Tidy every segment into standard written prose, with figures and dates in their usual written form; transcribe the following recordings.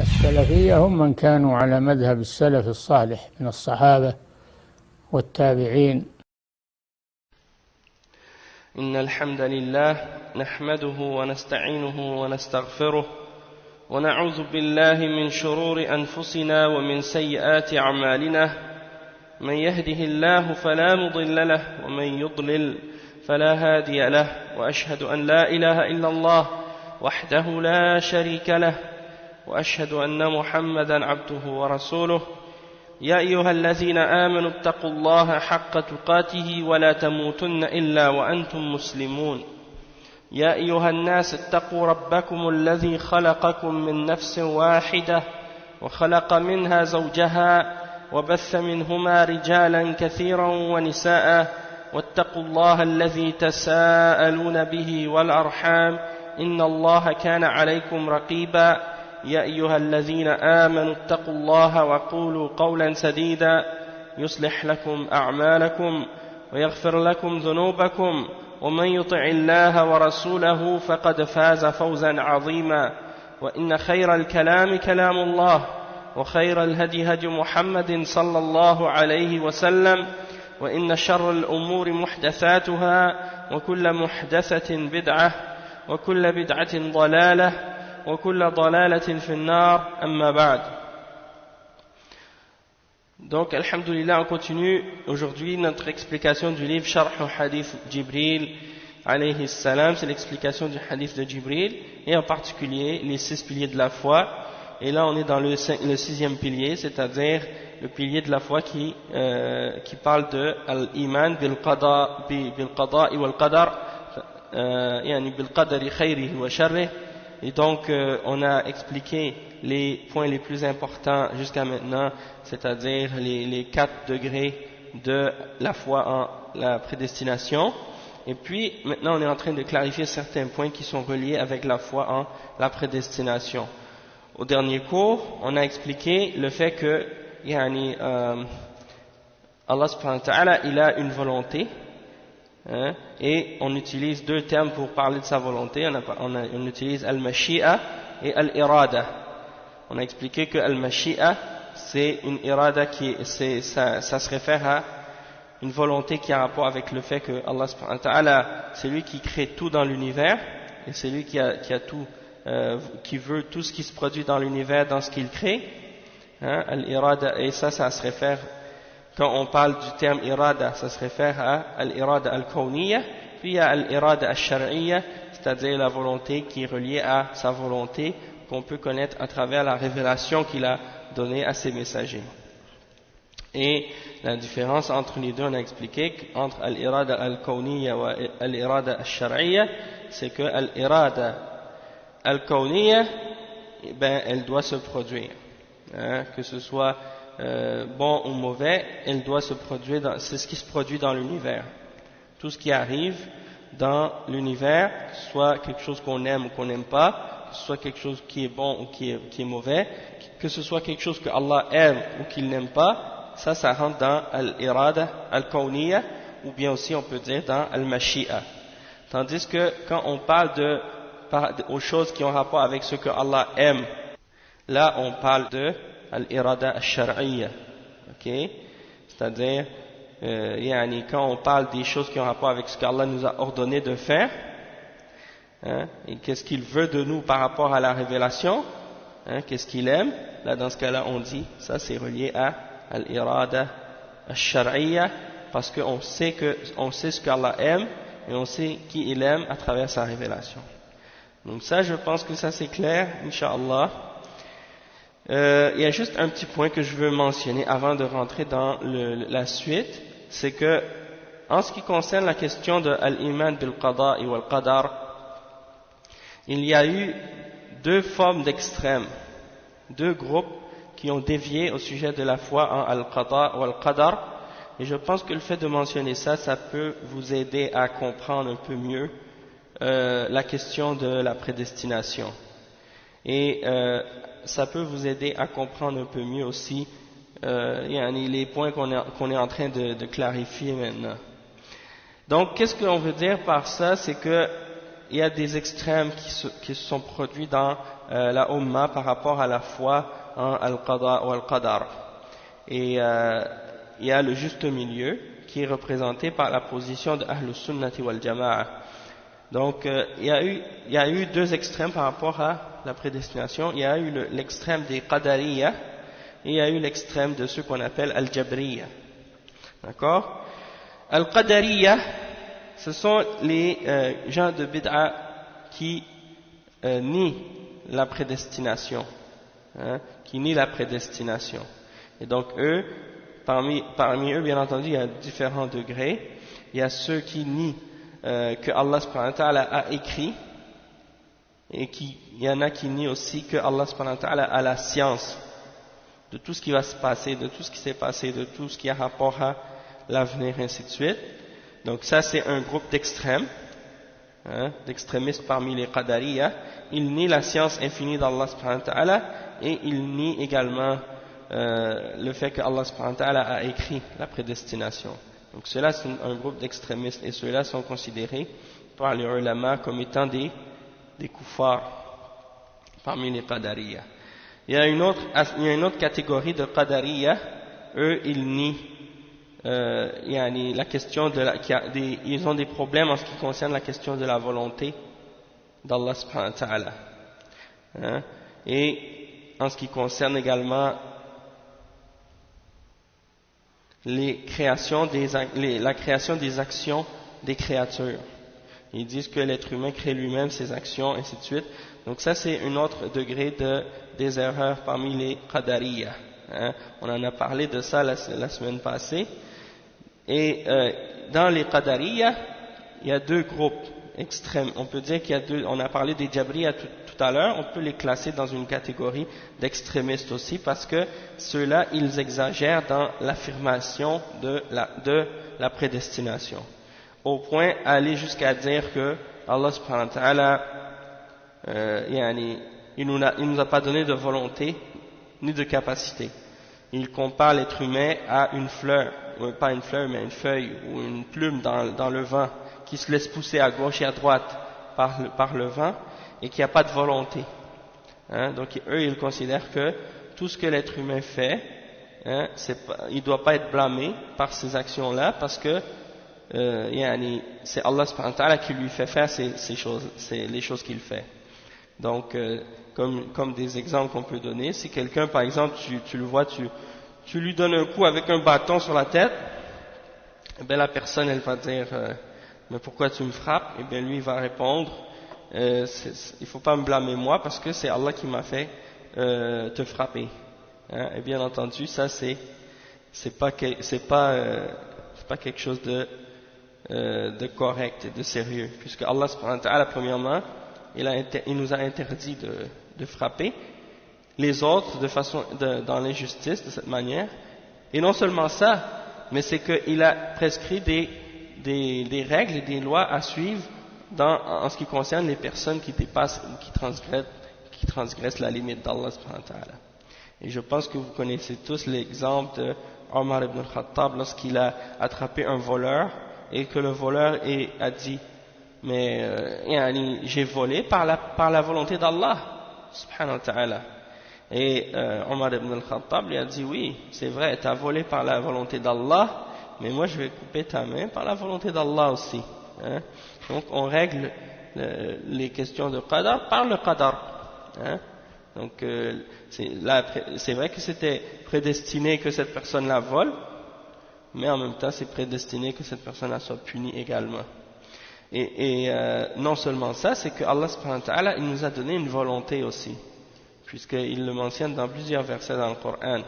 السلفية هم من كانوا على مذهب السلف الصالح من الصحابة والتابعين. إن الحمد لله نحمده ونستعينه ونستغفره ونعوذ بالله من شرور أنفسنا ومن سيئات أعمالنا من يهده الله فلا مضل له ومن يضلل فلا هادي له وأشهد أن لا إله إلا الله وحده لا شريك له وأشهد أن محمدا عبده ورسوله يا أيها الذين آمنوا اتقوا الله حق تقاته ولا تموتن إلا وأنتم مسلمون يا أيها الناس اتقوا ربكم الذي خلقكم من نفس واحدة وخلق منها زوجها وبث منهما رجالا كثيرا ونساء واتقوا الله الذي تساءلون به والأرحام إن الله كان عليكم رقيبا يا أيها الذين آمنوا اتقوا الله وقولوا قولا سديدا يصلح لكم أعمالكم ويغفر لكم ذنوبكم ومن يطع الله ورسوله فقد فاز فوزا عظيما وإن خير الكلام كلام الله وخير الهدي هدي محمد صلى الله عليه وسلم وإن شر الأمور محدثاتها وكل محدثة بدعة وكل بدعة ضلالة وكل ضلالة في النار أما بعد. Donc, alhamdoulilah, on continue aujourd'hui notre explication du livre Sharh al-Hadith Jibril alayhi salam. C'est l'explication du hadith de Jibril et en particulier les 6 piliers de la foi. Et là on est dans le 6e pilier, c'est-à-dire le pilier de la foi qui parle de al-iman bil-qada' wal-qadar, yani bil-qadari khayrihi wa sharrihi. Et donc on a expliqué les points les plus importants jusqu'à maintenant, c'est-à-dire les 4 degrés de la foi en la prédestination. Et puis maintenant on est en train de clarifier certains points qui sont reliés avec la foi en la prédestination. Au dernier cours, on a expliqué le fait que Allah subhanahu wa ta'ala, il a une volonté, hein, et on utilise 2 termes pour parler de sa volonté. On utilise al-mashi'a et al-irada. On a expliqué que al-mashi'a, c'est une irada ça se réfère à une volonté qui a rapport avec le fait que Allah subhanahu wa ta'ala, c'est lui qui crée tout dans l'univers, et c'est lui qui a tout, qui veut tout ce qui se produit dans l'univers, dans ce qu'il crée, hein, al-irada. Et ça se réfère, quand on parle du terme irada, ça se réfère à al-irada al-kawniyya, puis à al-irada al-shar'iyya, c'est-à-dire la volonté qui est reliée à sa volonté qu'on peut connaître à travers la révélation qu'il a donnée à ses messagers. Et la différence entre les deux, on a expliqué qu'entre al-irada al-kawniyya et al-irada al-shar'iyya, c'est que al-irada al-kawniyya, elle doit se produire, hein, que ce soit bon ou mauvais, elle doit se produire, c'est ce qui se produit dans l'univers. Tout ce qui arrive dans l'univers, soit quelque chose qu'on aime ou qu'on n'aime pas, que ce soit quelque chose qui est bon ou qui est mauvais, que ce soit quelque chose que Allah aime ou qu'il n'aime pas, ça rentre dans al-irada al-kawniyya, ou bien aussi on peut dire dans al-mashi'a. Tandis que quand on parle aux choses qui ont rapport avec ce que Allah aime, là on parle de al-irada al-shar'iyya, ok? C'est-à-dire quand on parle des choses qui ont rapport avec ce qu'Allah nous a ordonné de faire, hein, et qu'est-ce qu'il veut de nous par rapport à la révélation, hein, qu'est-ce qu'il aime, là dans ce cas-là on dit ça c'est relié à al-irada al-shar'iyya, parce qu'on sait ce qu'Allah aime et on sait qui il aime à travers sa révélation. Donc ça, je pense que ça c'est clair, Inch'Allah. Il y a juste un petit point que je veux mentionner avant de rentrer dans la suite, c'est que en ce qui concerne la question de al-iman bil-qada' wal-qadar, il y a eu 2 formes d'extrêmes, 2 groupes qui ont dévié au sujet de la foi en al-qada' wal-qadar, et je pense que le fait de mentionner ça peut vous aider à comprendre un peu mieux la question de la prédestination, et ça peut vous aider à comprendre un peu mieux aussi les points qu'on est en train de clarifier maintenant. Donc qu'est-ce qu'on veut dire par ça? C'est que il y a des extrêmes qui se sont produits dans la Ummah par rapport à la foi en Al-Qada ou Al-Qadar. Et il y a le juste milieu qui est représenté par la position de Ahlus Sunnati wal Jama'a. Donc il y a eu deux extrêmes par rapport à la prédestination. Il y a eu l'extrême des Qadariyya et il y a eu l'extrême de ceux qu'on appelle Al-Jabriyya. D'accord? Al-Qadariyya, ce sont les gens de bid'a qui nient la prédestination, qui nient la prédestination. Et donc eux, parmi eux, bien entendu, il y a différents degrés. Il y a ceux qui nient que Allah subhanahu wa ta'ala a écrit, et il y en a qui nient aussi que Allah subhanahu wa ta'ala a la science de tout ce qui va se passer, de tout ce qui s'est passé, de tout ce qui a rapport à l'avenir, ainsi de suite. Donc ça, c'est un groupe d'extrêmes, d'extrémistes parmi les Qadariyya. Ils nient la science infinie d'Allah subhanahu wa ta'ala, et ils nient également le fait que Allah subhanahu wa ta'ala a écrit la prédestination. Donc ceux-là sont un groupe d'extrémistes, et ceux-là sont considérés par les ulama comme étant des kuffars parmi les Qadariyya. Il y a une autre catégorie de Qadariyya. Eux, ils nient la question ils ont des problèmes en ce qui concerne la question de la volonté d'Allah subhanahu wa ta'ala, et en ce qui concerne également la création des actions des créatures. Ils disent que l'être humain crée lui-même ses actions, ainsi de suite. Donc ça, c'est un autre degré des erreurs parmi les Qadariyya. On en a parlé de ça la semaine passée. Et dans les Qadariyya, il y a deux groupes extrêmes. On peut dire qu'il y a deux. On a parlé des Jabriyya tout à l'heure. On peut les classer dans une catégorie d'extrémistes aussi, parce que ceux-là, ils exagèrent dans l'affirmation de la prédestination, au point d'aller jusqu'à dire que Allah subhanahu wa ta'ala il nous a pas donné de volonté ni de capacité. Il compare l'être humain à une fleur, ou pas une fleur mais une feuille ou une plume dans le vent, qui se laisse pousser à gauche et à droite par le vent, et qui n'a pas de volonté. Donc eux, ils considèrent que tout ce que l'être humain fait, il ne doit pas être blâmé par ces actions-là, parce que c'est Allah subhanahu wa ta'ala qui lui fait faire ces choses, c'est les choses qu'il fait. Donc comme des exemples qu'on peut donner, si quelqu'un par exemple tu le vois, tu lui donnes un coup avec un bâton sur la tête, et bien la personne elle va dire mais pourquoi tu me frappes? Et bien lui il va répondre il ne faut pas me blâmer moi, parce que c'est Allah qui m'a fait te frapper. Et bien entendu ça c'est pas quelque chose de correct et de sérieux, puisque Allah subhanahu wa ta'ala, premièrement, il nous a interdit de frapper les autres dans l'injustice de cette manière. Et non seulement ça, mais c'est qu'il a prescrit des règles et des lois à suivre en ce qui concerne les personnes qui dépassent ou qui transgressent la limite d'Allah subhanahu wa ta'ala. Et je pense que vous connaissez tous l'exemple de Omar ibn al-Khattab lorsqu'il a attrapé un voleur, et que le voleur a dit mais j'ai volé par la volonté d'Allah subhanahu wa ta'ala. Et Omar ibn al-Khattab lui a dit oui, c'est vrai, tu as volé par la volonté d'Allah, mais moi je vais couper ta main par la volonté d'Allah aussi. Donc on règle les questions de qadar par le qadar. Donc c'est vrai que c'était prédestiné que cette personne la vole, mais en même temps c'est prédestiné que cette personne soit punie également. Et non seulement ça, c'est que Allah subhanahu wa ta'ala, il nous a donné une volonté aussi, puisqu'il le mentionne dans plusieurs versets dans le Coran.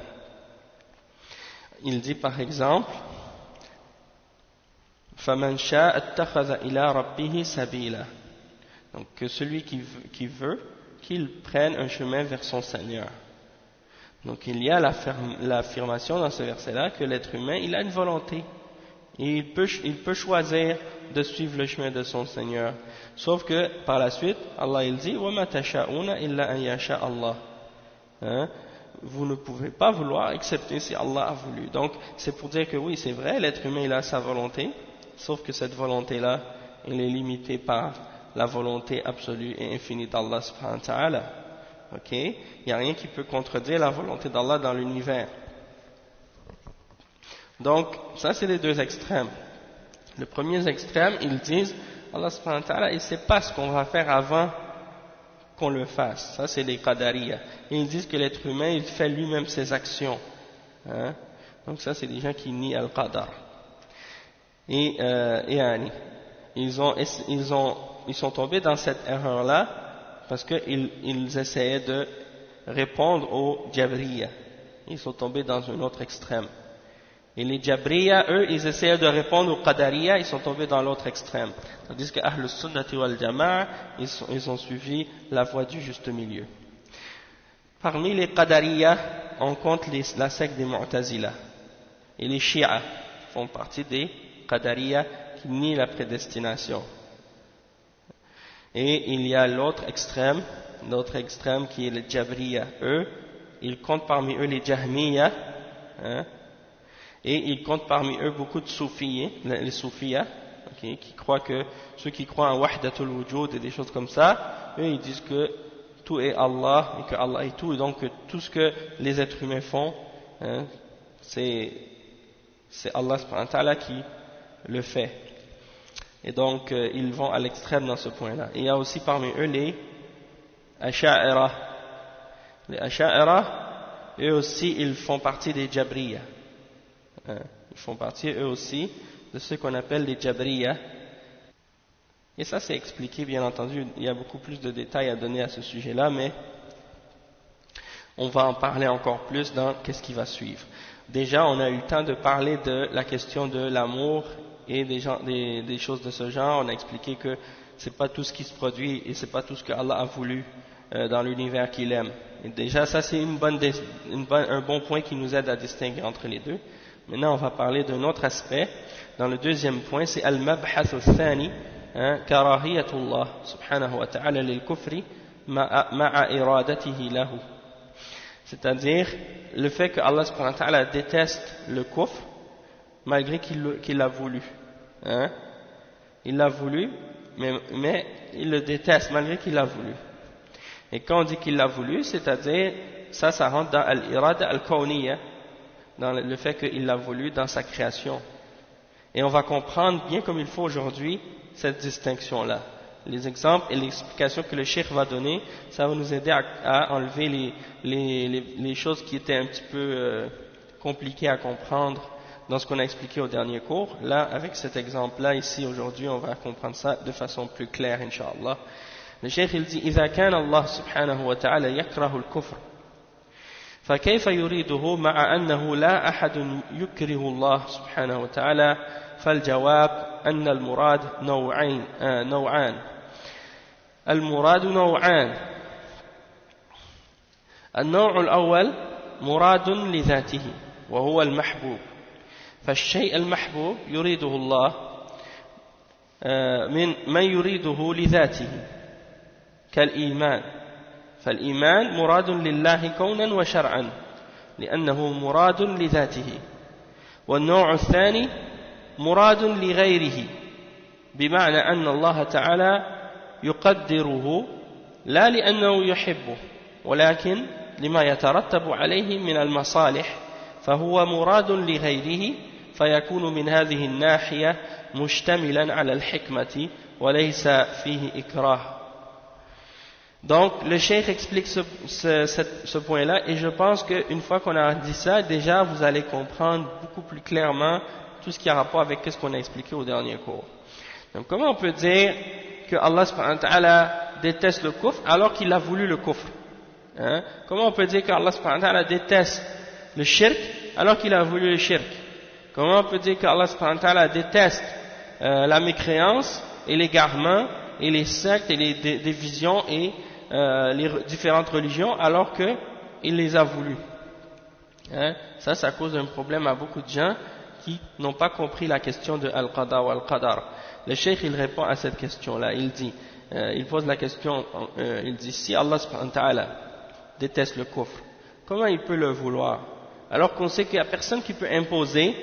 Il dit par exemple فَمَنْ شَاءَ اتَّخَذَ إِلَىٰ رَبِّهِ سَبِيلًا. Donc que celui qui veut qu'il prenne un chemin vers son Seigneur. Donc il y a l'affirmation dans ce verset-là que l'être humain, il a une volonté. Et il peut choisir de suivre le chemin de son Seigneur. Sauf que par la suite, Allah il dit وَمَا تَشَاءُونَ إِلَّا أَن يَشَاءَ اللَّهُ. Vous ne pouvez pas vouloir excepté si Allah a voulu. Donc c'est pour dire que oui, c'est vrai, l'être humain il a sa volonté, sauf que cette volonté-là, elle est limitée par la volonté absolue et infinie d'Allah subhanahu wa ta'ala. ok? Il n'y a rien qui peut contredire la volonté d'Allah dans l'univers. Donc, ça c'est les deux extrêmes. Le premier extrême, ils disent, Allah subhanahu wa ta'ala, il ne sait pas ce qu'on va faire avant qu'on le fasse. Ça c'est les qadariya. Ils disent que l'être humain, il fait lui-même ses actions. Hein? Donc ça c'est des gens qui nient al-qadar. Et ils sont tombés dans cette erreur-là parce qu'ils essayaient de répondre aux Jabriya. Ils sont tombés dans un autre extrême. Et les Jabriya, eux, ils essayaient de répondre aux Qadariya, ils sont tombés dans l'autre extrême. Tandis que Ahl al-Sunnati wal Jama'a, ils ont suivi la voie du juste milieu. Parmi les Qadariya, on compte la secte des Mu'tazila. Et les Shia font partie des Qadariya qui nient la prédestination. Et il y a l'autre extrême qui est les Jabriya. Eux, ils comptent parmi eux les Jahmiya, hein, et ils comptent parmi eux beaucoup de Soufiyés, les Soufiyas, okay, ceux qui croient en Wahdatul Wujud et des choses comme ça. Eux, ils disent que tout est Allah et que Allah est tout, et donc que tout ce que les êtres humains font, hein, c'est Allah subhanahu wa ta'ala qui le fait. Et donc ils vont à l'extrême dans ce point-là. Et il y a aussi parmi eux les Asha'ira. Les Asha'ira, eux aussi, ils font partie des Jabriya. Ils font partie eux aussi de ceux qu'on appelle les Jabriya. Et ça c'est expliqué, bien entendu, il y a beaucoup plus de détails à donner à ce sujet-là, mais on va en parler encore plus dans qu'est-ce qui va suivre. Déjà, on a eu le temps de parler de la question de l'amour et des choses de ce genre. On a expliqué que c'est pas tout ce qui se produit et c'est pas tout ce que Allah a voulu dans l'univers qu'il aime. Et déjà, ça c'est un bon point qui nous aide à distinguer entre les deux. Maintenant, on va parler d'un autre aspect. Dans le deuxième point, c'est al-mabhath al-thani, karahiyatullah subhanahu wa ta'ala lil-kufri ma'a iradatihi lahu. C'est-à-dire le fait que Allah subhanahu wa ta'ala déteste le kufr malgré qu'il l'a voulu. Hein? Il l'a voulu, mais il le déteste malgré qu'il l'a voulu. Et quand on dit qu'il l'a voulu, c'est-à-dire ça rentre dans al-irada al-kawniyya, dans le fait qu'il l'a voulu dans sa création. Et on va comprendre bien comme il faut aujourd'hui cette distinction-là. Les exemples et l'explication que le cheikh va donner, ça va nous aider à enlever les choses qui étaient un petit peu compliquées à comprendre dans ce qu'on a expliqué au dernier cours. Là, avec cet exemple-là, ici, aujourd'hui, on va comprendre ça de façon plus claire, incha'Allah. Le cheikh, il dit, إذا كان الله سبحانه وتعالى يكره الكفر فكيف يريده مع أنه لا أحد يكره الله سبحانه وتعالى فالجواب أن المراد نوعان المراد نوعان النوع الأول مراد لذاته وهو المحبوب فالشيء المحبوب يريده الله من يريده لذاته كالإيمان فالإيمان مراد لله كونا وشرعا لأنه مراد لذاته والنوع الثاني مراد لغيره بمعنى أن الله تعالى يقدره لا لأنه يحبه ولكن لما يترتب عليه من المصالح فهو مراد لغيره فيكون من هذه الناحية مشتملا على الحكمة وليس فيه إكراه. Donc le cheikh explique ce point-là et je pense qu'une fois qu'on a dit ça, déjà vous allez comprendre beaucoup plus clairement tout ce qui a rapport avec ce qu'on a expliqué au dernier cours. Donc comment on peut dire que Allah subhanahu wa ta'ala déteste le kufr alors qu'il a voulu le kufr, hein? Comment on peut dire que Allah subhanahu wa ta'ala déteste le shirk alors qu'il a voulu le shirk? Comment on peut dire que Allah subhanahu wa ta'ala déteste la mécréance et l'égarement et les sectes et les divisions et les différentes religions alors qu'il les a voulu, hein? Ça cause un problème à beaucoup de gens qui n'ont pas compris la question de Al-Qada ou Al-Qadar. Le cheikh il répond à cette question-là, il dit, il pose la question, il dit si Allah subhanahu wa ta'ala déteste le kufr, comment il peut le vouloir alors qu'on sait qu'il n'y a personne qui peut imposer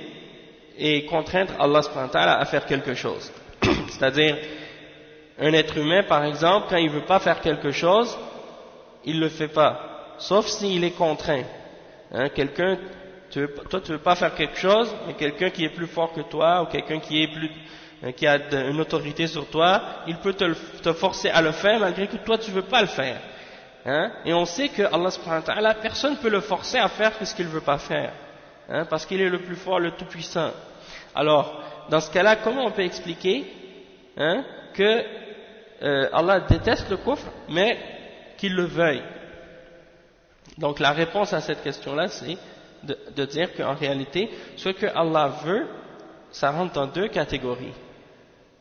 et contraindre Allah subhanahu wa ta'ala à faire quelque chose. C'est-à-dire un être humain par exemple, quand il ne veut pas faire quelque chose, il ne le fait pas, sauf s'il est contraint. Hein, toi tu veux pas faire quelque chose, mais quelqu'un qui est plus fort que toi, ou quelqu'un qui a une autorité sur toi, il peut te forcer à le faire malgré que toi tu veux pas le faire. Hein, et on sait que Allah subhanahu wa ta'ala, personne ne peut le forcer à faire ce qu'il ne veut pas faire. Hein, parce qu'il est le plus fort, le tout puissant. Alors, dans ce cas-là, comment on peut expliquer que Allah déteste le kufr, mais qu'il le veuille? Donc la réponse à cette question-là, c'est de dire qu'en réalité, ce que Allah veut, ça rentre dans deux catégories.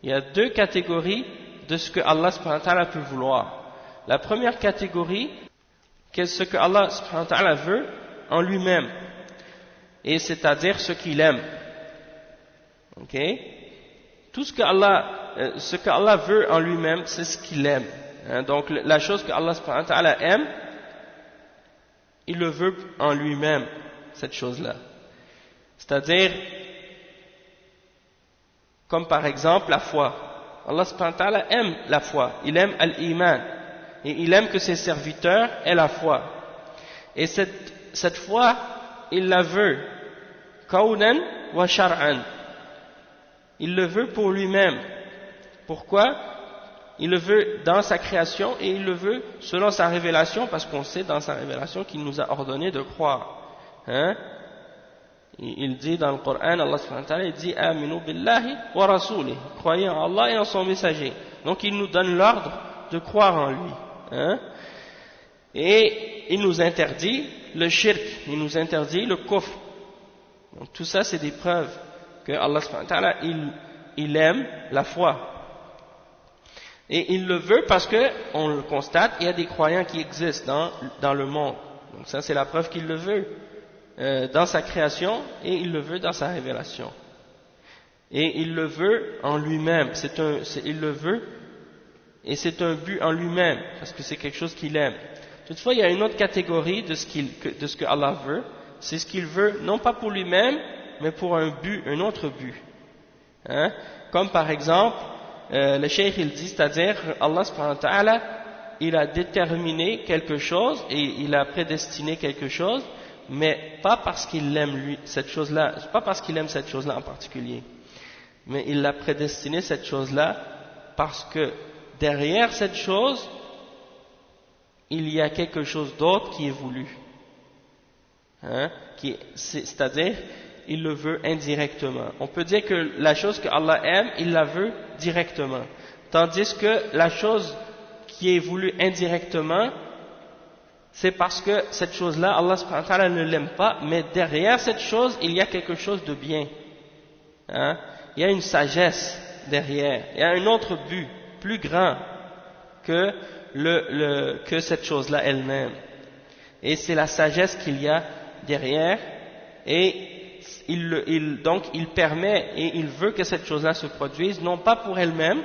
Il y a deux catégories de ce que Allah subhanahu wa ta'ala peut vouloir. La première catégorie, c'est ce que Allah subhanahu wa ta'ala veut en lui-même, et c'est-à-dire ce qu'il aime. Ok? Tout ce que Allah veut en lui-même, c'est ce qu'il aime. Hein? Donc la chose que Allah subhanahu wa ta'ala aime, il le veut en lui-même, cette chose-là. C'est-à-dire, comme par exemple la foi. Allah subhanahu wa ta'ala aime la foi, il aime al-iman, et il aime que ses serviteurs aient la foi. Et cette foi, il la veut, kawnan wa shar'an. Il le veut pour lui-même. Pourquoi? Il le veut dans sa création et il le veut selon sa révélation, parce qu'on sait dans sa révélation qu'il nous a ordonné de croire. Hein? Il dit dans le Coran, Allah subhanahu wa ta'ala, il dit Aminu billahi wa rasoulih. Croyez en Allah et en son messager. Donc il nous donne l'ordre de croire en lui. Hein? Et il nous interdit le shirk, il nous interdit le kufr. Donc tout ça c'est des preuves que Allah subhanahu wa ta'ala il aime la foi. Et il le veut parce que, on le constate, il y a des croyants qui existent dans le monde. Donc ça c'est la preuve qu'il le veut dans sa création et il le veut dans sa révélation. Et il le veut en lui-même, il le veut et c'est un but en lui-même parce que c'est quelque chose qu'il aime. Toutefois il y a une autre catégorie de ce que Allah veut, c'est ce qu'il veut non pas pour lui-même mais pour un autre but. Hein? Comme par exemple, le cheikh il dit, c'est-à-dire Allah subhanahu wa ta'ala, il a déterminé quelque chose et il a prédestiné quelque chose, mais pas parce qu'il aime cette chose-là, pas parce qu'il aime cette chose-là en particulier, mais il a prédestiné cette chose-là parce que derrière cette chose, il y a quelque chose d'autre qui est voulu. Hein? C'est-à-dire, il le veut indirectement. On peut dire que la chose que Allah aime, il la veut directement. Tandis que la chose qui est voulue indirectement, c'est parce que cette chose-là, Allah subhanahu wa ta'ala ne l'aime pas, mais derrière cette chose, il y a quelque chose de bien. Hein? Il y a une sagesse derrière. Il y a un autre but, plus grand que cette chose-là elle-même. Et c'est la sagesse qu'il y a derrière, et donc il permet et il veut que cette chose-là se produise, non pas pour elle-même,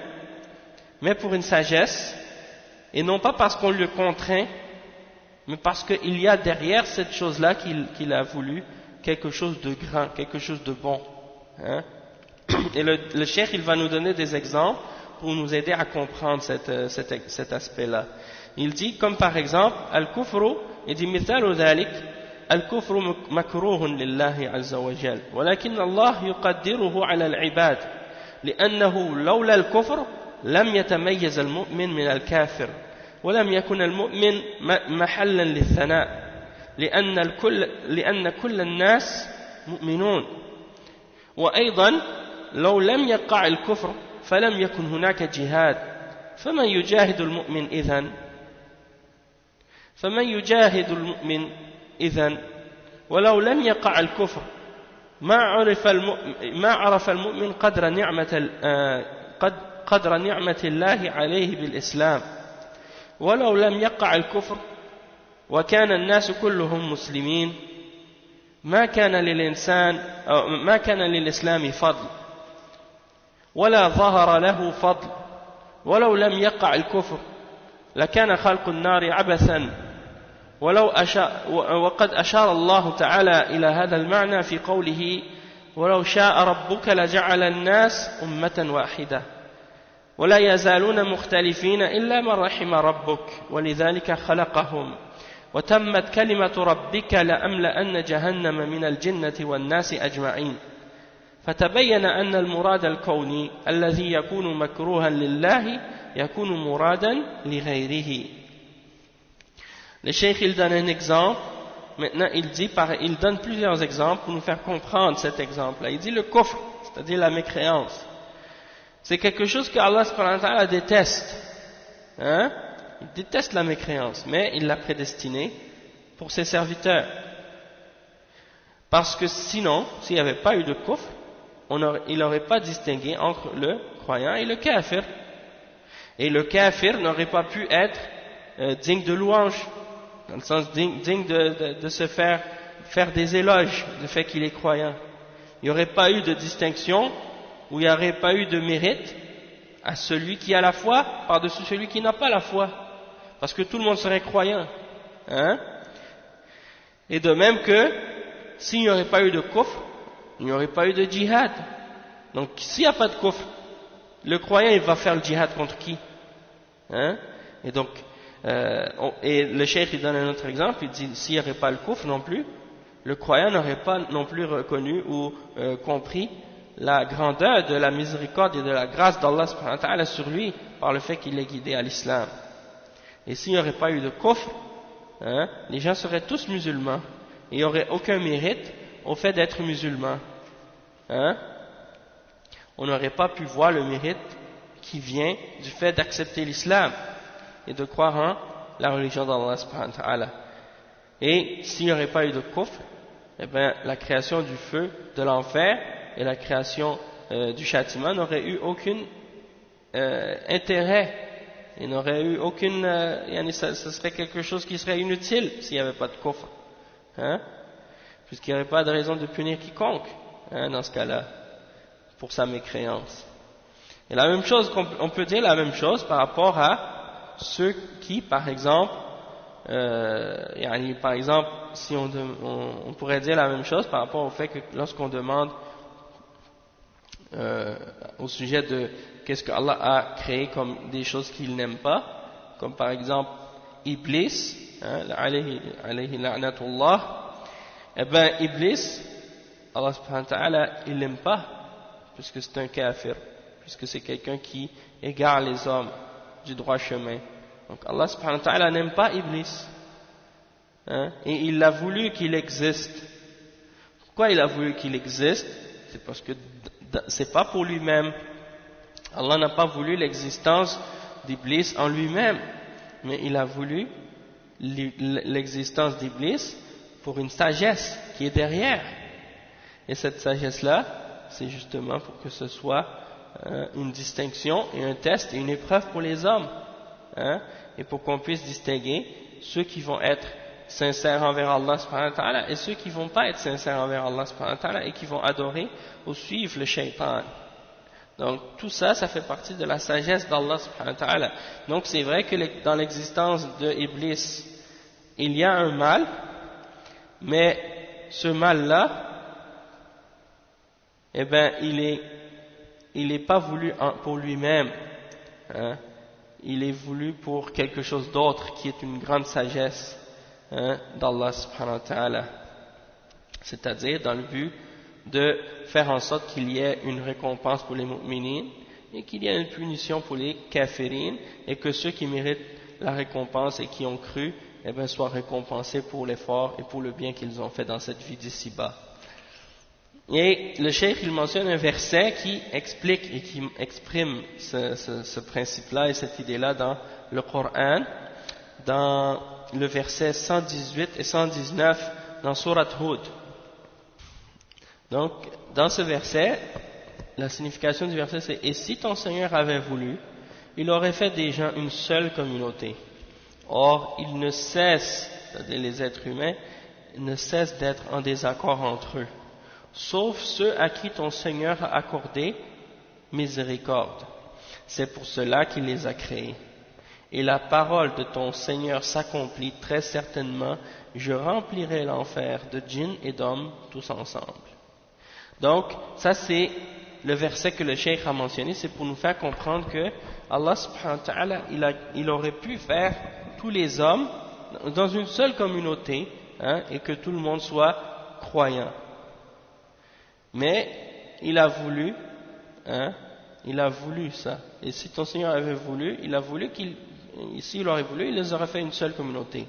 mais pour une sagesse, et non pas parce qu'on le contraint, mais parce qu'il y a derrière cette chose-là qu'il a voulu quelque chose de grand, quelque chose de bon. Hein? Et le cheikh il va nous donner des exemples pour nous aider à comprendre cet aspect-là. Il dit, comme par exemple, al-kufru, il dit mithalu dhalik, الكفر مكروه لله عز وجل ولكن الله يقدره على العباد لأنه لولا الكفر لم يتميز المؤمن من الكافر ولم يكن المؤمن محلا للثناء لأن كل الناس مؤمنون وأيضا لو لم يقع الكفر فلم يكن هناك جهاد فمن يجاهد المؤمن إذن ولو لم يقع الكفر ما عرف المؤمن قدر نعمة الله عليه بالإسلام ولو لم يقع الكفر وكان الناس كلهم مسلمين ما كان للإسلام فضل ولا ظهر له فضل ولو لم يقع الكفر لكان خلق النار عبثا وقد أشار الله تعالى إلى هذا المعنى في قوله ولو شاء ربك لجعل الناس أمة واحدة ولا يزالون مختلفين إلا من رحم ربك ولذلك خلقهم وتمت كلمة ربك لأملأن جهنم من الجنة والناس أجمعين فتبين أن المراد الكوني الذي يكون مكروها لله يكون مرادا لغيره. Le cheikh il donne un exemple. Maintenant il donne plusieurs exemples pour nous faire comprendre cet exemple-là. Il dit le kufr, c'est-à-dire la mécréance. C'est quelque chose que Allah subhanahu wa ta'ala déteste. Hein? Il déteste la mécréance, mais il l'a prédestiné pour ses serviteurs. Parce que sinon, s'il n'y avait pas eu de kufr, il n'aurait pas distingué entre le croyant et le kafir. Et le kafir n'aurait pas pu être digne de louange, dans le sens digne de se faire des éloges du fait qu'il est croyant. Il n'y aurait pas eu de distinction, où il n'y aurait pas eu de mérite à celui qui a la foi par-dessus celui qui n'a pas la foi. Parce que tout le monde serait croyant. Hein? Et de même que, s'il n'y aurait pas eu de kufr, il n'y aurait pas eu de djihad. Donc, s'il n'y a pas de kufr, le croyant, il va faire le djihad contre qui? Hein? Et donc, et le cheikh, il donne un autre exemple, il dit, s'il n'y aurait pas le kufr non plus, le croyant n'aurait pas non plus reconnu ou compris la grandeur de la miséricorde et de la grâce d'Allah subhanahu wa ta'ala sur lui par le fait qu'il est guidé à l'islam. Et s'il n'y aurait pas eu de kufr, hein, les gens seraient tous musulmans et il n'y aurait aucun mérite au fait d'être musulman. Hein? On n'aurait pas pu voir le mérite qui vient du fait d'accepter l'islam et de croire en la religion d'Allah subhanahu wa ta'ala. Et s'il n'y aurait pas eu de kufr, eh bien, la création du feu, de l'enfer et la création du châtiment n'aurait eu aucun intérêt et n'aurait eu aucune ce serait quelque chose qui serait inutile s'il n'y avait pas de kufr, hein? Puisqu'il n'y aurait pas de raison de punir quiconque, hein, dans ce cas-là pour sa mécréance. Et la même chose, on peut dire la même chose par rapport à ceux qui, par exemple, si on pourrait dire la même chose par rapport au fait que lorsqu'on demande au sujet de qu'est-ce que Allah a créé comme des choses qu'il n'aime pas, comme par exemple Iblis, hein, alayhi la'natullah, eh bien Iblis, Allah subhanahu wa ta'ala, il l'aime pas, puisque c'est un kafir, puisque c'est quelqu'un qui égare les hommes du droit chemin. Donc Allah subhanahu wa ta'ala n'aime pas Iblis, hein, et il a voulu qu'il existe. Pourquoi il a voulu qu'il existe? C'est parce que c'est pas pour lui-même. Allah n'a pas voulu l'existence d'Iblis en lui-même, mais il a voulu l'existence d'Iblis pour une sagesse qui est derrière. Et cette sagesse-là, c'est justement pour que ce soit une distinction et un test et une épreuve pour les hommes, hein, et pour qu'on puisse distinguer ceux qui vont être sincères envers Allah subhanahu wa ta'ala et ceux qui vont pas être sincères envers Allah subhanahu wa ta'ala et qui vont adorer ou suivre le shaitan. Donc tout ça, ça fait partie de la sagesse d'Allah subhanahu wa ta'ala. Donc c'est vrai que dans l'existence de Iblis, il y a un mal, mais ce mal-là, eh ben il est pas voulu pour lui-même, hein. Il est voulu pour quelque chose d'autre qui est une grande sagesse, hein, d'Allah subhanahu wa ta'ala, c'est-à-dire dans le but de faire en sorte qu'il y ait une récompense pour les mu'minines et qu'il y ait une punition pour les kafirines et que ceux qui méritent la récompense et qui ont cru, eh bien, soient récompensés pour l'effort et pour le bien qu'ils ont fait dans cette vie d'ici-bas. Et le cheikh, il mentionne un verset qui explique et qui exprime ce principe-là et cette idée-là dans le Coran, dans le verset 118 et 119 dans Surat Hud. Donc, dans ce verset, la signification du verset c'est « Et si ton Seigneur avait voulu, il aurait fait des gens une seule communauté. Or, ils ne cessent, c'est-à-dire les êtres humains, ne cessent d'être en désaccord entre eux, sauf ceux à qui ton Seigneur a accordé miséricorde. C'est pour cela qu'il les a créés. Et la parole de ton Seigneur s'accomplit très certainement, je remplirai l'enfer de djinns et d'hommes tous ensemble. » Donc, ça c'est le verset que le cheikh a mentionné, c'est pour nous faire comprendre que Allah subhanahu wa ta'ala, il aurait pu faire tous les hommes dans une seule communauté, et que tout le monde soit croyant. Mais il a voulu ça. Et si ton Seigneur avait voulu, il aurait voulu, il les aurait fait une seule communauté.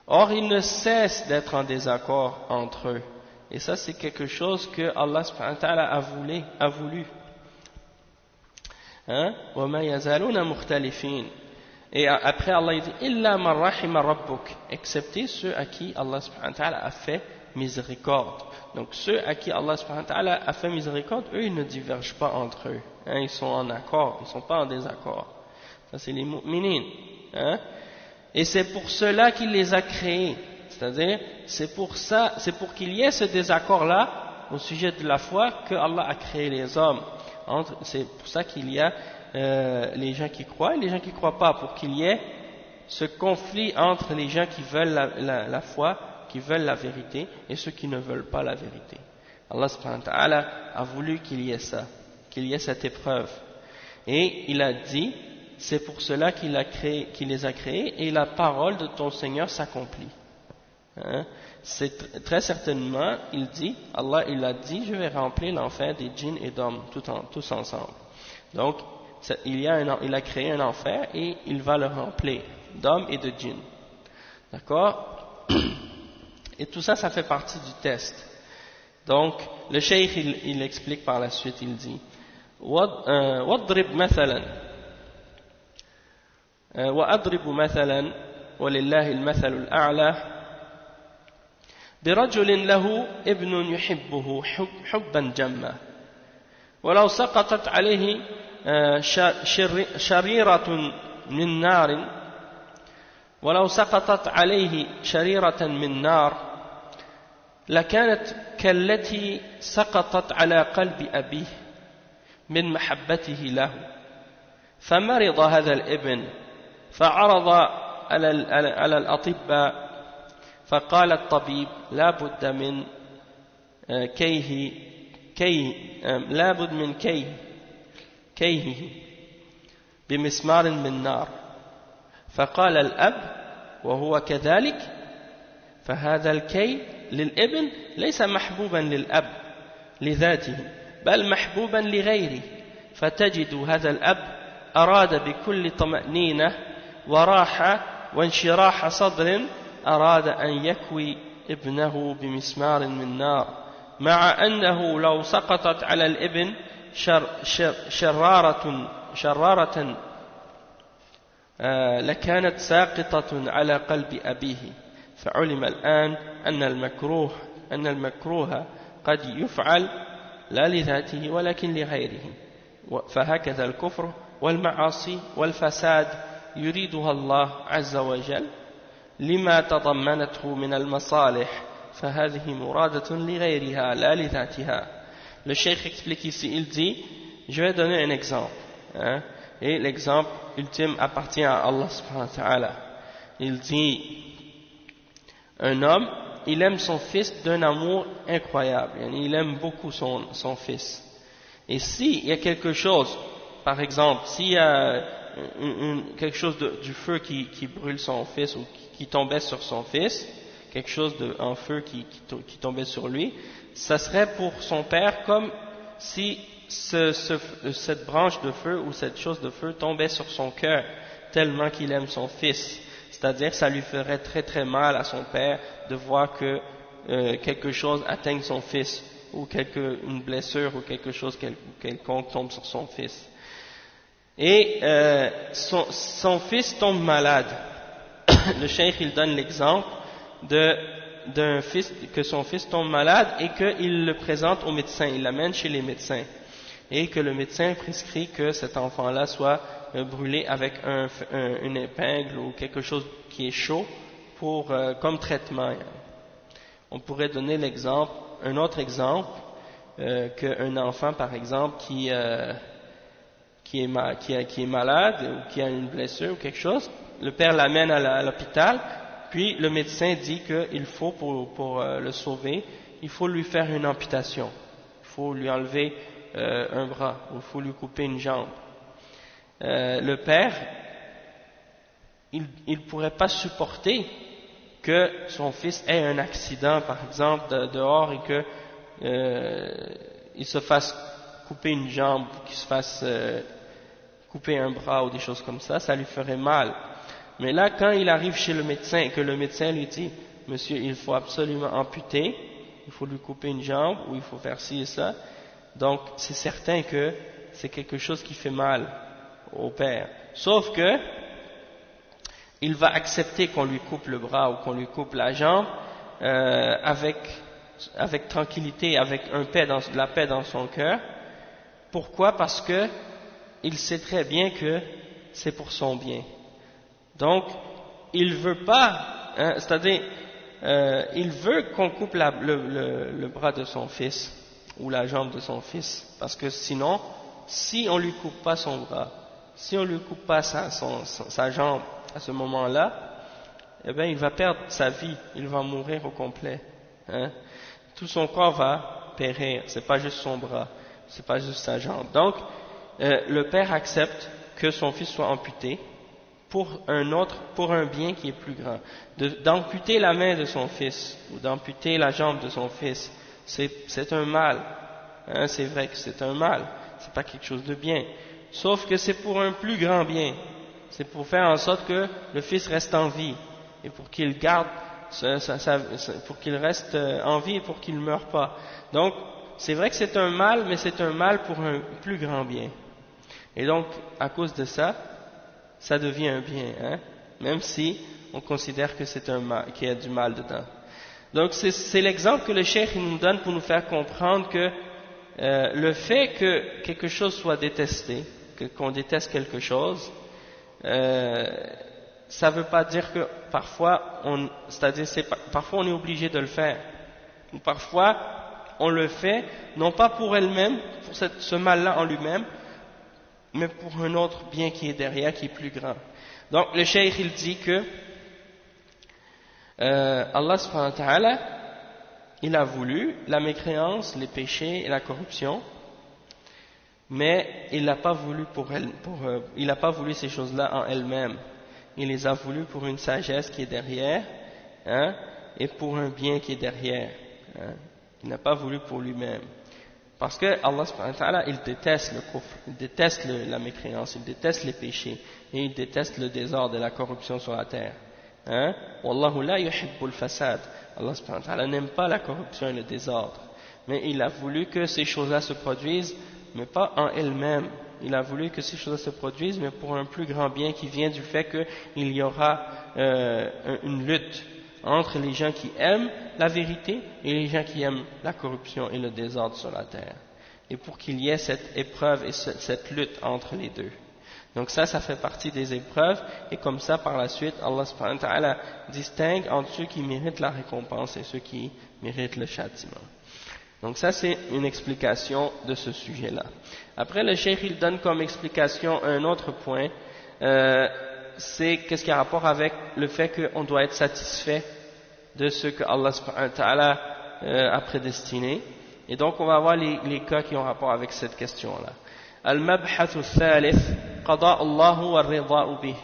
Or, ils ne cessent d'être en désaccord entre eux. Et ça, c'est quelque chose que Allah subhanahu wa ta'ala a voulu. وَمَا يَزَالُونَ مُخْتَلِفِينَ. Et après, Allah dit إِلَّا مَنْ رَحِمَ رَبُّكَ, excepté ceux à qui Allah subhanahu wa ta'ala a fait miséricorde. Donc ceux à qui Allah subhanahu wa ta'ala a fait miséricorde, eux, ils ne divergent pas entre eux. Ils sont en accord, ils ne sont pas en désaccord. Ça, c'est les mu'minines. Et c'est pour cela qu'il les a créés. C'est-à-dire, c'est pour qu'il y ait ce désaccord-là au sujet de la foi que Allah a créé les hommes. C'est pour ça qu'il y a les gens qui croient et les gens qui ne croient pas, pour qu'il y ait ce conflit entre les gens qui veulent la foi, qui veulent la vérité, et ceux qui ne veulent pas la vérité. Allah subhanahu wa ta'ala a voulu qu'il y ait ça, qu'il y ait cette épreuve. Et il a dit, c'est pour cela qu'il les a créés, et la parole de ton Seigneur s'accomplit. C'est très certainement, Allah il a dit, je vais remplir l'enfer des djinns et d'hommes tous ensemble. Donc il a créé un enfer et il va le remplir d'hommes et de djinns. D'accord? Et tout ça, ça fait partie du test. Donc le cheikh il explique par la suite, il dit وَاضْرِبْ مَثَلًا وَأَضْرِبُ مَثَلًا وَلِلَّهِ الْمَثَلُ الْأَعْلَى برجل له ابن يحبه حبا جما ولو سقطت عليه شريرة من نار لكانت كالتي سقطت على قلب أبيه من محبته له فمرض هذا الابن فعرض على الأطباء فقال الطبيب لا بد من كيهه بمسمار من نار فقال الأب وهو كذلك فهذا الكي للابن ليس محبوبا للأب لذاته بل محبوبا لغيره فتجد هذا الأب أراد بكل طمأنينة وراحة وانشراح صدر أراد أن يكوي ابنه بمسمار من نار مع أنه لو سقطت على الابن شرارة لكانت ساقطة على قلب أبيه فعلم الآن أن المكروه قد يفعل لا لذاته ولكن لغيره فهكذا الكفر والمعاصي والفساد يريدها الله عز وجل لما تضمنته من المصالح فهذه مرادة لغيرها لا لذاتها. Le cheikh explique ici, il dit, je vais donner un exemple, et l'exemple ultime appartient à Allah subhanahu wa ta'ala. Il dit, un homme, il aime son fils d'un amour incroyable, il aime beaucoup son fils. Et s'il y a quelque chose, par exemple, s'il y a quelque chose du feu qui brûle son fils ou qui tombait sur son fils, quelque chose en feu qui tombait sur lui, ça serait pour son père comme si cette branche de feu ou cette chose de feu tombait sur son cœur tellement qu'il aime son fils. C'est-à-dire ça lui ferait très très mal à son père de voir que quelque chose atteigne son fils ou une blessure ou quelque chose quelconque tombe sur son fils. Et son fils tombe malade. Le cheikh il donne l'exemple d'un fils, que son fils tombe malade et qu'il le présente au médecin, il l'amène chez les médecins et que le médecin prescrit que cet enfant-là soit brûlé avec une épingle ou quelque chose qui est chaud comme traitement. On pourrait donner un autre exemple, qu'un enfant par exemple qui est malade ou qui a une blessure ou quelque chose, le père l'amène à l'hôpital, puis le médecin dit qu'il faut pour le sauver, il faut lui faire une amputation, il faut lui enlever un bras, ou il faut lui couper une jambe. Le père, il ne pourrait pas supporter que son fils ait un accident, par exemple, dehors et que il se fasse couper une jambe, qu'il se fasse couper un bras ou des choses comme ça lui ferait mal. Mais là, quand il arrive chez le médecin et que le médecin lui dit « Monsieur, il faut absolument amputer, il faut lui couper une jambe ou il faut faire ci et ça », donc c'est certain que c'est quelque chose qui fait mal au père. Sauf que il va accepter qu'on lui coupe le bras ou qu'on lui coupe la jambe avec tranquillité, avec la paix dans son cœur. Pourquoi? Parce que il sait très bien que c'est pour son bien. Donc, il veut pas, hein, c'est-à-dire, il veut qu'on coupe le bras de son fils ou la jambe de son fils, parce que sinon, si on lui coupe pas son bras, si on lui coupe pas sa jambe à ce moment-là, eh bien, il va perdre sa vie, il va mourir au complet. Hein. Tout son corps va périr, c'est pas juste son bras, c'est pas juste sa jambe. Donc, le père accepte que son fils soit amputé pour un bien qui est plus grand. D'amputer la main de son fils ou d'amputer la jambe de son fils, c'est un mal. Hein, c'est vrai que c'est un mal, c'est pas quelque chose de bien. Sauf que c'est pour un plus grand bien. C'est pour faire en sorte que le fils reste en vie et pour qu'il garde, pour qu'il reste en vie et pour qu'il ne meure pas. Donc, c'est vrai que c'est un mal, mais c'est un mal pour un plus grand bien. Et donc, à cause de ça, ça devient un bien, hein, même si on considère que c'est un mal, qu'il y a du mal dedans. Donc, c'est l'exemple que le cheikh nous donne pour nous faire comprendre que le fait que quelque chose soit détesté, qu'on déteste quelque chose, ça ne veut pas dire que parfois, parfois on est obligé de le faire, ou parfois on le fait non pas pour elle-même, pour ce mal-là en lui-même, mais pour un autre bien qui est derrière, qui est plus grand. Donc le cheikh il dit que Allah subhanahu wa ta'ala, il a voulu la mécréance, les péchés et la corruption, mais il n'a pas voulu il n'a pas voulu ces choses-là en elles-mêmes. Il les a voulu pour une sagesse qui est derrière, hein, et pour un bien qui est derrière. Hein. Il n'a pas voulu pour lui-même. Parce que Allah subhanahu wa ta'ala, il déteste le kufr, il déteste la mécréance, il déteste les péchés, et il déteste le désordre et la corruption sur la terre. Hein? Wallahu la yuhibbul fasad. Allah subhanahu wa ta'ala n'aime pas la corruption et le désordre. Mais il a voulu que ces choses-là se produisent, mais pas en elles-mêmes. Il a voulu que ces choses-là se produisent, mais pour un plus grand bien qui vient du fait qu'il y aura une lutte entre les gens qui aiment la vérité et les gens qui aiment la corruption et le désordre sur la terre. Et pour qu'il y ait cette épreuve et cette lutte entre les deux. Donc ça fait partie des épreuves, et comme ça, par la suite, Allah subhanahu wa ta'ala distingue entre ceux qui méritent la récompense et ceux qui méritent le châtiment. Donc ça, c'est une explication de ce sujet-là. Après, le cheikh, il donne comme explication un autre point, c'est qu'est-ce qui a rapport avec le fait qu'on doit être satisfait de ce que Allah subhanahu wa ta'ala a prédestiné. Et donc, on va voir les cas qui ont rapport avec cette question-là. Al-mabhathu al-thalith, qada' Allah wa rida'u bih.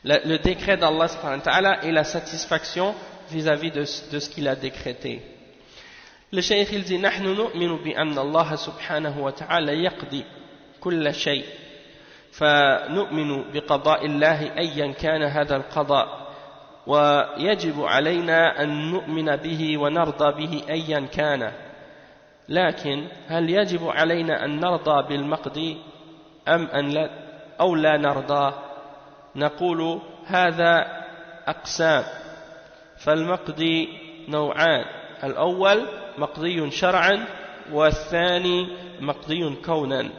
Le décret d'Allah subhanahu wa ta'ala et la satisfaction vis-à-vis de ce qu'il a décrété. Le cheikh il dit نحن نؤمن بأن الله سبحانه وتعالى يقضي كل شيء فنؤمن بقضاء الله أيا كان هذا القضاء ويجب علينا أن نؤمن به ونرضى به أيا كان لكن هل يجب علينا أن نرضى بالمقضي أو لا نرضى نقول هذا أقسام فالمقضي نوعان الأول مقضي شرعا والثاني مقضي كونا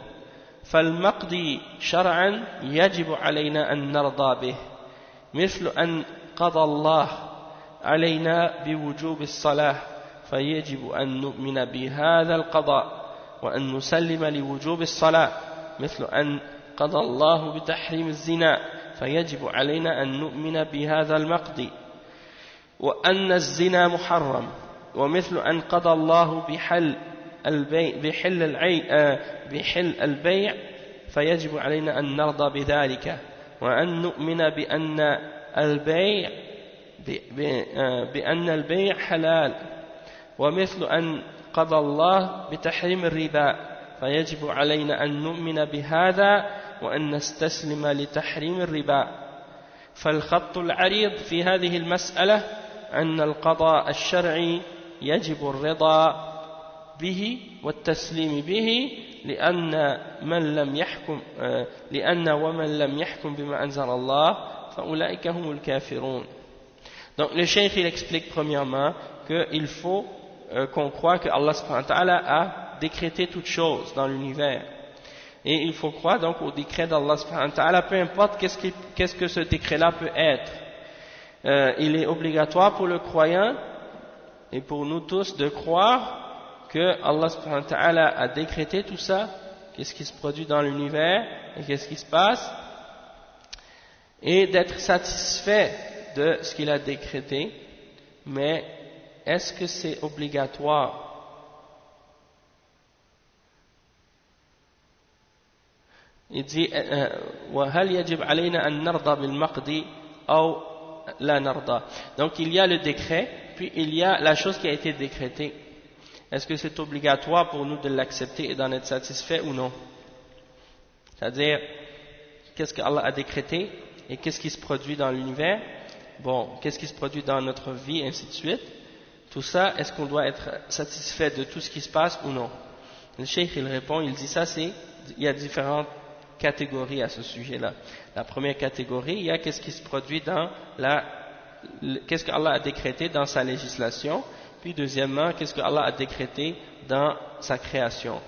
فالمقضي شرعا يجب علينا أن نرضى به مثل أن قضى الله علينا بوجوب الصلاة فيجب أن نؤمن بهذا القضاء وأن نسلم لوجوب الصلاة مثل أن قضى الله بتحريم الزنا فيجب علينا أن نؤمن بهذا المقضي وأن الزنا محرم ومثل أن قضى الله بحل بحل البيع فيجب علينا أن نرضى بذلك وأن نؤمن بأن البيع حلال ومثل أن قضى الله بتحريم الربا فيجب علينا أن نؤمن بهذا وأن نستسلم لتحريم الربا فالخط العريض في هذه المسألة أن القضاء الشرعي يجب الرضا به والتسليم به لأن ومن لم يحكم بما أنزل الله فأولئك هم الكافرون. Donc le cheikh il explique premièrement qu'il faut qu'on croit que Allah subhanahu wa ta'ala a décrété toutes choses dans l'univers et il faut croire donc au décret d'Allah subhanahu wa ta'ala, peu importe qu'est-ce que ce décret là peut être. Il est obligatoire pour le croyant et pour nous tous de croire que Allah subhanahu wa ta'ala a décrété tout ça, qu'est-ce qui se produit dans l'univers et qu'est-ce qui se passe, et d'être satisfait de ce qu'il a décrété. Mais est-ce que c'est obligatoire? Il dit وهل يجب علينا أن نرضى بالمقضي أو لا نرضى. Donc il y a le décret, puis il y a la chose qui a été décrétée. Est-ce que c'est obligatoire pour nous de l'accepter et d'en être satisfait ou non? C'est-à-dire, qu'est-ce que Allah a décrété et qu'est-ce qui se produit dans l'univers? Bon, qu'est-ce qui se produit dans notre vie, ainsi de suite. Tout ça, est-ce qu'on doit être satisfait de tout ce qui se passe ou non? Le cheikh, il répond, il dit ça, il y a différentes catégories à ce sujet-là. La première catégorie, il y a qu'est-ce qui se produit qu'est-ce que Allah a décrété dans sa législation. Puis deuxièmement, qu'est-ce que Allah a décrété dans sa création.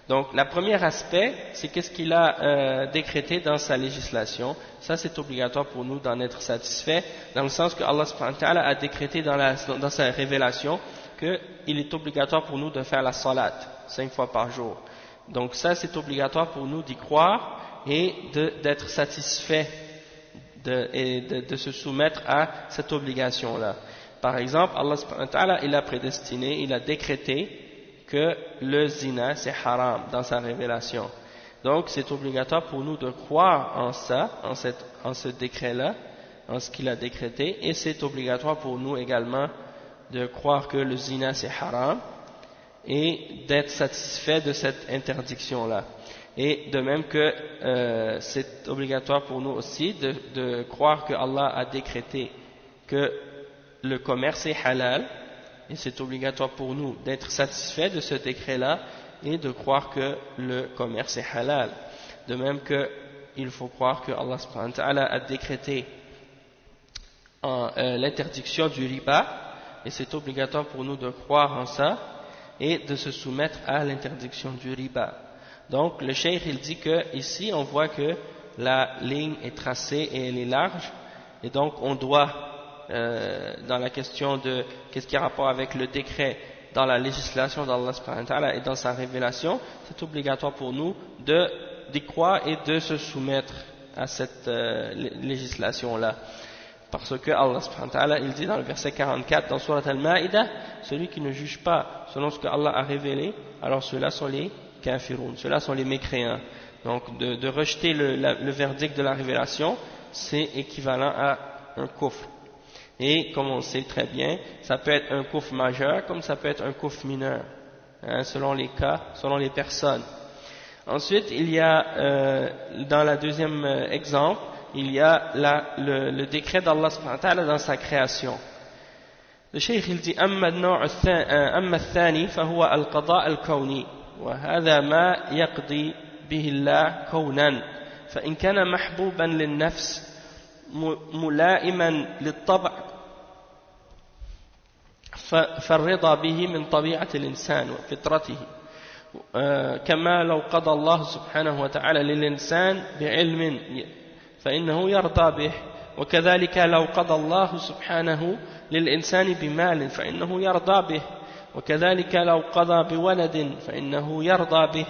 Donc, le premier aspect, c'est qu'est-ce qu'il a décrété dans sa législation. Ça, c'est obligatoire pour nous d'en être satisfait, dans le sens que Allah subhanahu wa ta'ala a décrété dans sa révélation qu'il est obligatoire pour nous de faire la salat 5 fois par jour. Donc ça, c'est obligatoire pour nous d'y croire et d'être satisfait et de se soumettre à cette obligation-là. Par exemple, Allah subhanahu wa ta'ala, il a prédestiné, il a décrété que le zina c'est haram dans sa révélation. Donc c'est obligatoire pour nous de croire en ça, en ce décret-là, en ce qu'il a décrété, et c'est obligatoire pour nous également de croire que le zina c'est haram et d'être satisfait de cette interdiction-là. Et de même que c'est obligatoire pour nous aussi de croire que Allah a décrété que le commerce est halal, et c'est obligatoire pour nous d'être satisfait de ce décret-là et de croire que le commerce est halal. De même qu'il faut croire que Allah subhanahu wa ta'ala a décrété l'interdiction du riba, et c'est obligatoire pour nous de croire en ça et de se soumettre à l'interdiction du riba. Donc le cheikh il dit que ici on voit que la ligne est tracée et elle est large, et donc on doit dans la question de qu'est-ce qui a rapport avec le décret dans la législation d'Allah subhanahu wa ta'ala et dans sa révélation, c'est obligatoire pour nous d'y croire et de se soumettre à cette législation-là. Parce que Allah subhanahu wa ta'ala, il dit dans le verset 44 dans Surat Al-Ma'idah, celui qui ne juge pas selon ce que Allah a révélé, alors ceux-là sont les kafiroun, ceux-là sont les mécréants. Donc de rejeter le verdict de la révélation, c'est équivalent à un kufr. Et comme on sait très bien, ça peut être un kufr majeur comme ça peut être un kufr mineur, hein, selon les cas, selon les personnes. Ensuite, il y a dans la deuxième exemple, il y a le décret d'Allah subhanahu wa ta'ala dans sa création. Le cheikh il dit أما الثاني فهو القضاء الكوني وهذا ما يقضي به الله كونا فإن كان محبوبا للنفس ملائما للطبع فالرضا به من طبيعة الإنسان وفطرته كما لو قضى الله سبحانه وتعالى للإنسان بعلم فإنه يرضى به وكذلك لو قضى الله سبحانه للإنسان بمال فإنه يرضى به وكذلك لو قضى بولد فإنه يرضى به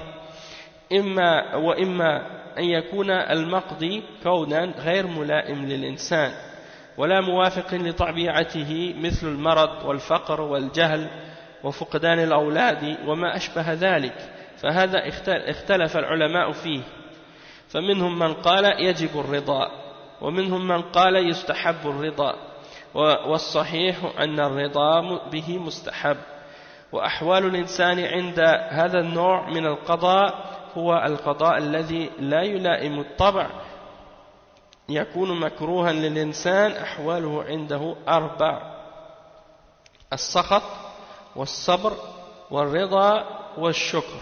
وإما أن يكون المقضي كونا غير ملائم للإنسان ولا موافق لطبيعته مثل المرض والفقر والجهل وفقدان الأولاد وما أشبه ذلك، فهذا اختلف العلماء فيه، فمنهم من قال يجب الرضا، ومنهم من قال يستحب الرضا، والصحيح أن الرضا به مستحب. وأحوال الإنسان عند هذا النوع من القضاء هو القضاء الذي لا يلائم الطبع يكون مكروها للإنسان. أحواله عنده 4: السخط والصبر والرضا والشكر.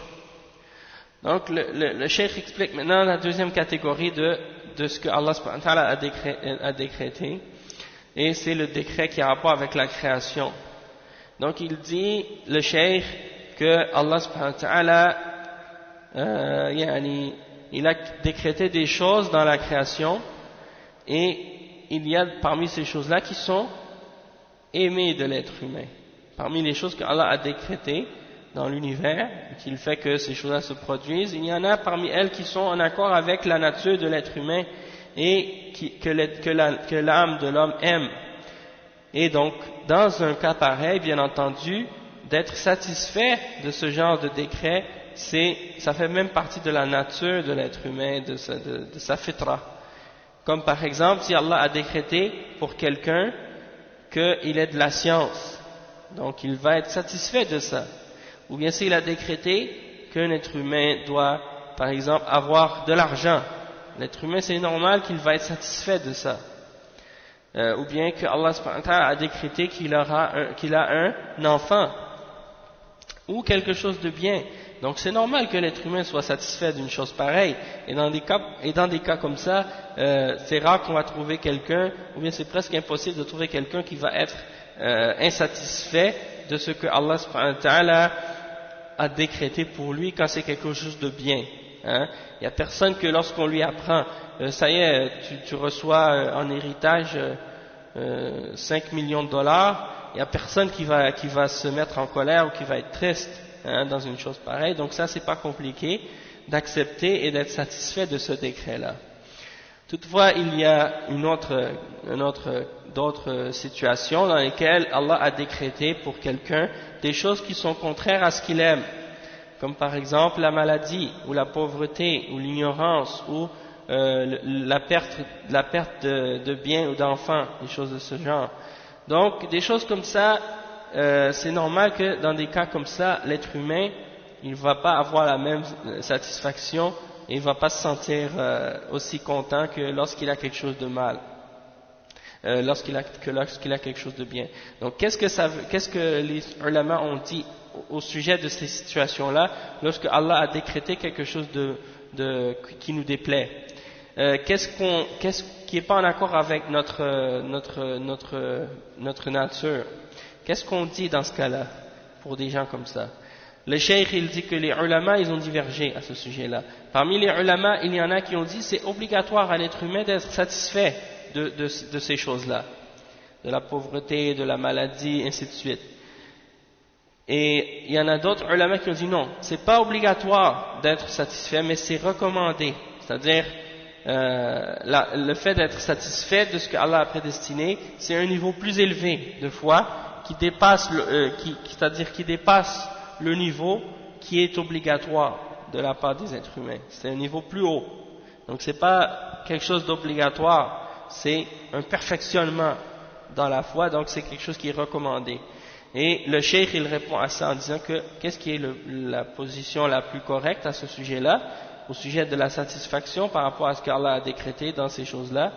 Donc le cheikh explique maintenant la deuxième catégorie de ce que Allah subhanahu wa ta'ala a décrété, et c'est le décret qui a rapport avec la création. Donc il dit, le cheikh, que Allah subhanahu wa ta'ala il a décrété des choses dans la création, et il y a parmi ces choses-là qui sont aimées de l'être humain. Parmi les choses que Allah a décrétées dans l'univers, qu'il fait que ces choses-là se produisent, il y en a parmi elles qui sont en accord avec la nature de l'être humain et que l'âme de l'homme aime. Et donc, dans un cas pareil, bien entendu, d'être satisfait de ce genre de décret, ça fait même partie de la nature de l'être humain, de sa fitra. Comme par exemple, si Allah a décrété pour quelqu'un qu'il ait de la science, donc il va être satisfait de ça. Ou bien s'il a décrété qu'un être humain doit, par exemple, avoir de l'argent, l'être humain c'est normal qu'il va être satisfait de ça. Ou bien que Allah subhanahu wa ta'ala a décrété qu'il a un enfant, ou quelque chose de bien. Donc c'est normal que l'être humain soit satisfait d'une chose pareille, et dans des cas comme ça, c'est rare qu'on va trouver quelqu'un, ou bien c'est presque impossible de trouver quelqu'un qui va être insatisfait de ce que Allah subhanahu wa ta'ala a décrété pour lui quand c'est quelque chose de bien. Il n'y a personne que lorsqu'on lui apprend, ça y est, tu reçois en héritage 5 millions de dollars, il n'y a personne qui va se mettre en colère ou qui va être triste dans une chose pareille. Donc ça, c'est pas compliqué d'accepter et d'être satisfait de ce décret-là. Toutefois, il y a d'autres situations dans lesquelles Allah a décrété pour quelqu'un des choses qui sont contraires à ce qu'il aime, comme par exemple la maladie, ou la pauvreté, ou l'ignorance, ou la perte de biens ou d'enfants, des choses de ce genre. Donc, des choses comme ça, c'est normal que dans des cas comme ça, l'être humain, il ne va pas avoir la même satisfaction, et il ne va pas se sentir aussi content que lorsqu'il a quelque chose de mal, lorsqu'il a quelque chose de bien. Donc qu'est-ce que les ulama ont dit au sujet de ces situations-là, lorsque Allah a décrété quelque chose qui nous déplaît? Qu'est-ce qui n'est pas en accord avec notre nature? Qu'est-ce qu'on dit dans ce cas-là pour des gens comme ça? Le cheikh, il dit que les ulama, ils ont divergé à ce sujet-là. Parmi les ulama, il y en a qui ont dit c'est obligatoire à l'être humain d'être satisfait de ces choses-là, de la pauvreté, de la maladie, ainsi de suite. Et il y en a d'autres ulama qui ont dit non, c'est pas obligatoire d'être satisfait, mais c'est recommandé. C'est-à-dire, le fait d'être satisfait de ce que Allah a prédestiné, c'est un niveau plus élevé de foi qui dépasse le niveau qui est obligatoire de la part des êtres humains. C'est un niveau plus haut. Donc c'est pas quelque chose d'obligatoire, c'est un perfectionnement dans la foi, donc c'est quelque chose qui est recommandé. Et le cheikh, il répond à ça en disant que qu'est-ce qui est la position la plus correcte à ce sujet-là, au sujet de la satisfaction par rapport à ce qu'Allah a décrété dans ces choses-là,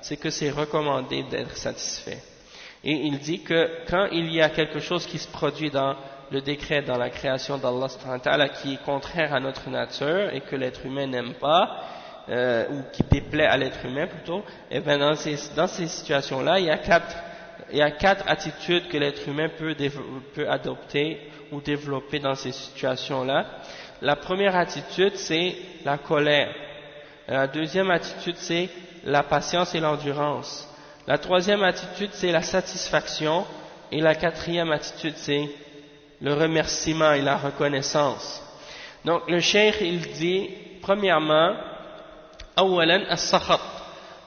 c'est que c'est recommandé d'être satisfait. Et il dit que quand il y a quelque chose qui se produit dans le décret, dans la création d'Allah subhanahu wa ta'ala, qui est contraire à notre nature et que l'être humain n'aime pas, ou qui déplaît à l'être humain plutôt, et bien dans ces situations-là, il y a quatre attitudes que l'être humain peut adopter ou développer dans ces situations-là. La première attitude, c'est la colère. La deuxième attitude, c'est la patience et l'endurance. La troisième attitude, c'est la satisfaction. Et la quatrième attitude, c'est le remerciement et la reconnaissance. Donc le cheikh, il dit, premièrement, أولا السخط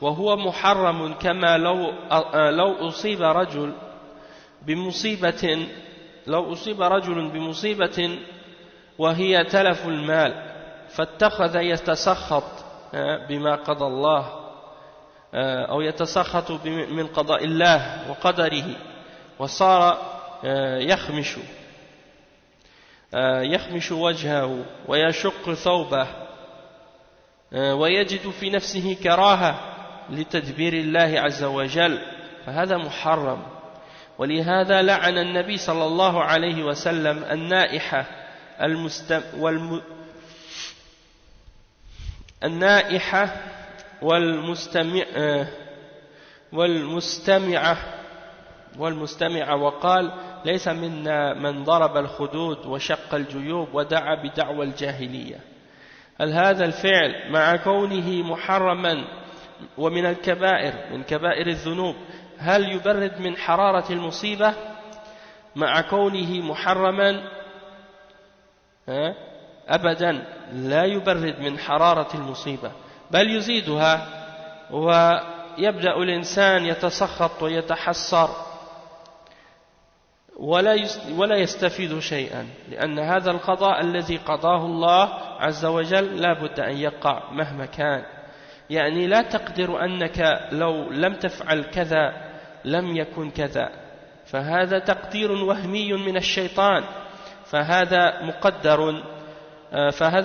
وهو محرم كما لو أصيب رجل بمصيبة لو أصيب رجل بمصيبة وهي تلف المال فاتخذ يتسخط بما قضى الله أو يتسخط من قضاء الله وقدره وصار يخمش وجهه ويشق ثوبه ويجد في نفسه كراهة لتدبير الله عز وجل فهذا محرم. ولهذا لعن النبي صلى الله عليه وسلم النائحة والمستمعة وقال ليس منا من ضرب الخدود وشق الجيوب ودعا بدعوى الجاهلية. هل هذا الفعل مع كونه محرما ومن الكبائر من كبائر الذنوب هل يبرد من حرارة المصيبة مع كونه محرما؟ أبدا لا يبرد من حرارة المصيبة بل يزيدها ويبدأ الإنسان يتسخط ويتحسر ولا يستفيد شيئا لأن هذا القضاء الذي قضاه الله عز وجل لا بد أن يقع مهما كان. يعني لا تقدر أنك لو لم تفعل كذا لم يكن كذا فهذا تقدير وهمي من الشيطان فهذا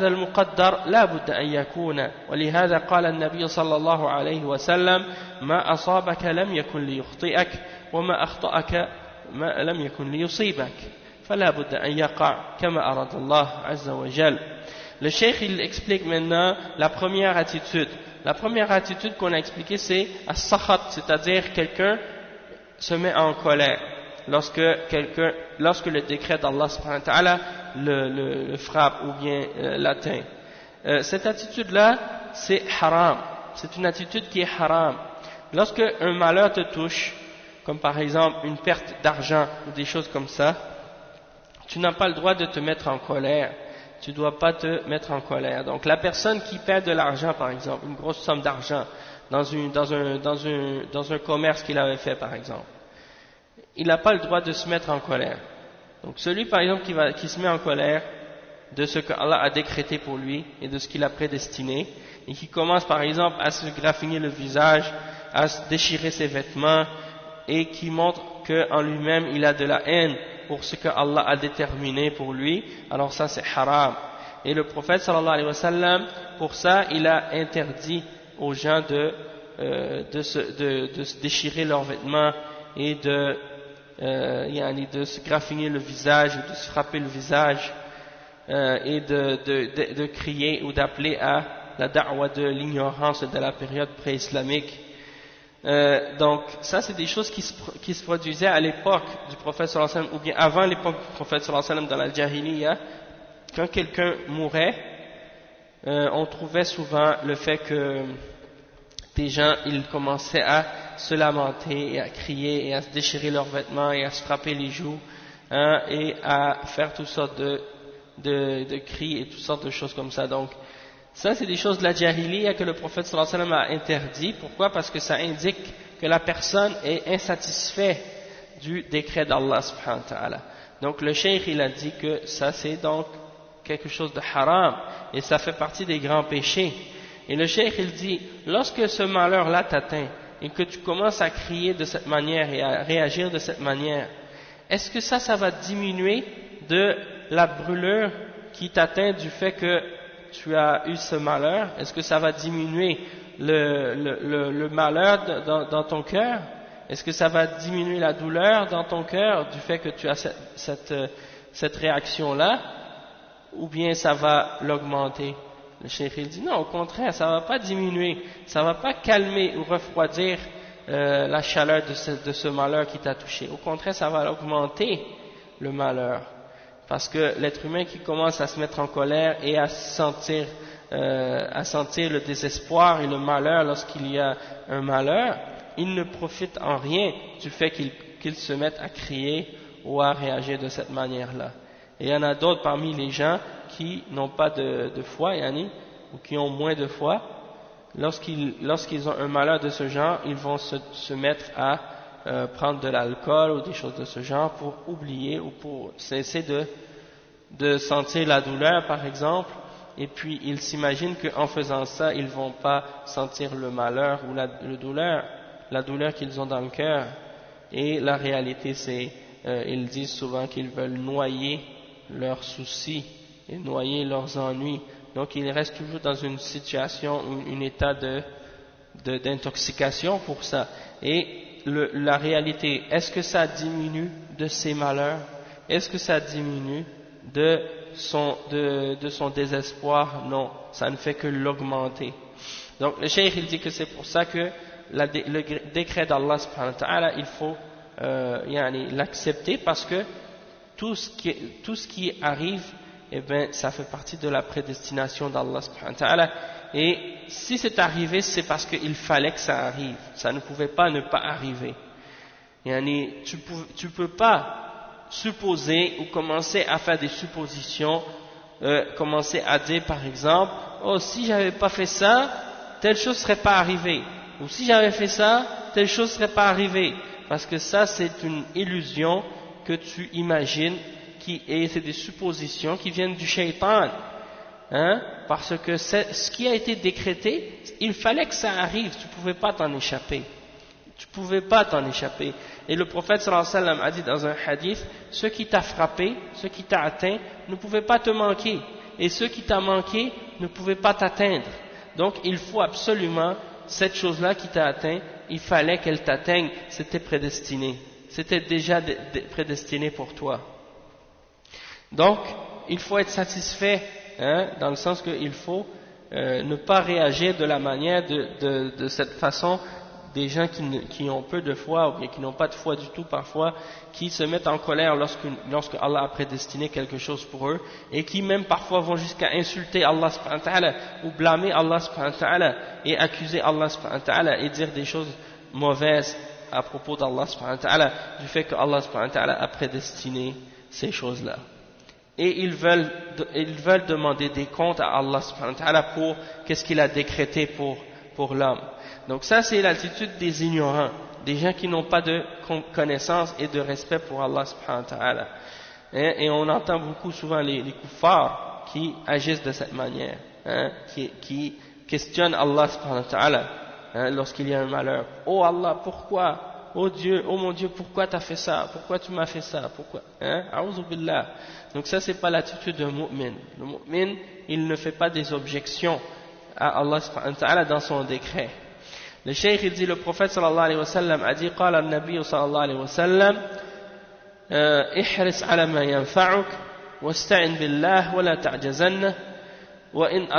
المقدر لا بد أن يكون. ولهذا قال النبي صلى الله عليه وسلم ما أصابك لم يكن ليخطئك وما أخطأك ما لم يكن ليصيبك فلا بد أن يقع كما أراد الله عز وجل. Le cheikh il explique maintenant la première attitude. La première attitude qu'on a expliquée c'est as-sakhat, c'est-à-dire quelqu'un se met en colère lorsque le décret d'Allah subhanahu wa ta'ala le frappe ou bien l'atteint. Cette attitude-là c'est haram, c'est une attitude qui est haram. Lorsque un malheur te touche, comme par exemple une perte d'argent ou des choses comme ça, tu n'as pas le droit de te mettre en colère. Tu ne dois pas te mettre en colère. Donc la personne qui perd de l'argent, par exemple, une grosse somme d'argent dans un commerce qu'il avait fait, par exemple, il n'a pas le droit de se mettre en colère. Donc celui, par exemple, qui se met en colère de ce que Allah a décrété pour lui et de ce qu'il a prédestiné, et qui commence, par exemple, à se graffiner le visage, à se déchirer ses vêtements, et qui montre qu'en lui-même il a de la haine pour ce que Allah a déterminé pour lui, alors ça c'est haram. Et le prophète sallallahu alayhi wa sallam, pour ça il a interdit aux gens de se déchirer leurs vêtements et de se graffiner le visage, de se frapper le visage et de crier ou d'appeler à la da'wa de l'ignorance de la période pré-islamique. Donc ça c'est des choses qui se produisaient à l'époque du prophète sallallahu alayhi wa sallam, ou bien avant l'époque du prophète sallallahu alayhi wa sallam dans la jahiliya. Quand quelqu'un mourait, on trouvait souvent le fait que des gens ils commençaient à se lamenter et à crier et à se déchirer leurs vêtements et à se frapper les joues et à faire toutes sortes de cris et toutes sortes de choses comme ça. Donc ça c'est des choses de la jahiliya que le prophète sallallahu alayhi wa sallam a interdit. Pourquoi? Parce que ça indique que la personne est insatisfaite du décret d'Allah subhanahu wa ta'ala. Donc le cheikh il a dit que ça c'est donc quelque chose de haram et ça fait partie des grands péchés. Et le cheikh il dit, lorsque ce malheur là t'atteint et que tu commences à crier de cette manière et à réagir de cette manière, est-ce que ça va diminuer de la brûlure qui t'atteint du fait que tu as eu ce malheur? Est-ce que ça va diminuer le malheur dans ton cœur? Est-ce que ça va diminuer la douleur dans ton cœur du fait que tu as cette réaction-là? Ou bien ça va l'augmenter? Le cheikh il dit non, au contraire, ça ne va pas diminuer, ça ne va pas calmer ou refroidir la chaleur de ce malheur qui t'a touché. Au contraire, ça va augmenter le malheur. Parce que l'être humain qui commence à se mettre en colère et à sentir le désespoir et le malheur lorsqu'il y a un malheur, il ne profite en rien du fait qu'il se mette à crier ou à réagir de cette manière-là. Et il y en a d'autres parmi les gens qui n'ont pas de foi, ou qui ont moins de foi. Lorsqu'ils ont un malheur de ce genre, ils vont se mettre à prendre de l'alcool ou des choses de ce genre pour oublier ou pour cesser de sentir la douleur par exemple, et puis ils s'imaginent qu'en faisant ça ils vont pas sentir le malheur ou la douleur qu'ils ont dans le cœur, et la réalité c'est ils disent souvent qu'ils veulent noyer leurs soucis et noyer leurs ennuis, donc ils restent toujours dans une situation ou un état d'intoxication pour ça. Et la réalité, est-ce que ça diminue de ses malheurs? Est-ce que ça diminue de son désespoir? Non, ça ne fait que l'augmenter. Donc le cheikh il dit que c'est pour ça que le décret d'Allah subhanahu wa ta'ala, il faut l'accepter, parce que tout ce qui arrive, eh bien, ça fait partie de la prédestination d'Allah subhanahu wa ta'ala. Et si c'est arrivé, c'est parce qu'il fallait que ça arrive. Ça ne pouvait pas ne pas arriver. Tu peux pas supposer ou commencer à faire des suppositions, commencer à dire par exemple, oh, si j'avais pas fait ça, telle chose serait pas arrivée. Ou si j'avais fait ça, telle chose serait pas arrivée. Parce que ça, c'est une illusion que tu imagines, et c'est des suppositions qui viennent du shaitan. Parce que ce qui a été décrété, il fallait que ça arrive, tu ne pouvais pas t'en échapper. Tu ne pouvais pas t'en échapper. Et le prophète sallallahu alayhi wa sallam a dit dans un hadith, ce qui t'a frappé, ce qui t'a atteint, ne pouvait pas te manquer. Et ce qui t'a manqué ne pouvait pas t'atteindre. Donc il faut absolument, cette chose-là qui t'a atteint, il fallait qu'elle t'atteigne, c'était prédestiné. C'était déjà prédestiné pour toi. Donc, il faut être satisfait, dans le sens qu'il faut ne pas réagir de la manière de cette façon des gens qui ont peu de foi ou bien qui n'ont pas de foi du tout parfois, qui se mettent en colère lorsque Allah a prédestiné quelque chose pour eux, et qui même parfois vont jusqu'à insulter Allah subhanahu wa ta'ala ou blâmer Allah subhanahu wa ta'ala et accuser Allah subhanahu wa ta'ala et dire des choses mauvaises à propos d'Allah subhanahu wa ta'ala, du fait que Allah subhanahu wa ta'ala a prédestiné ces choses-là. Et ils veulent demander des comptes à Allah subhanahu wa ta'ala pour qu'est-ce qu'il a décrété pour l'homme. Donc ça, c'est l'attitude des ignorants, des gens qui n'ont pas de connaissance et de respect pour Allah subhanahu wa ta'ala. Et on entend beaucoup souvent les kuffars qui agissent de cette manière, qui questionnent Allah subhanahu wa ta'ala lorsqu'il y a un malheur. Oh Allah, pourquoi? Oh Dieu, oh mon Dieu, pourquoi tu as fait ça? Pourquoi tu m'as fait ça? Pourquoi? A'udhu billah. Donc ça, c'est pas l'attitude d'un mu'min. Le mu'min, il ne fait pas des objections à Allah subhanahu wa ta'ala dans son décret. Le cheikh il dit, le prophète sallallahu alayhi wa sallam a dit, قال النبي صلى الله عليه وسلم احرص على ما ينفعك واستعن بالله ولا تعجزن وإن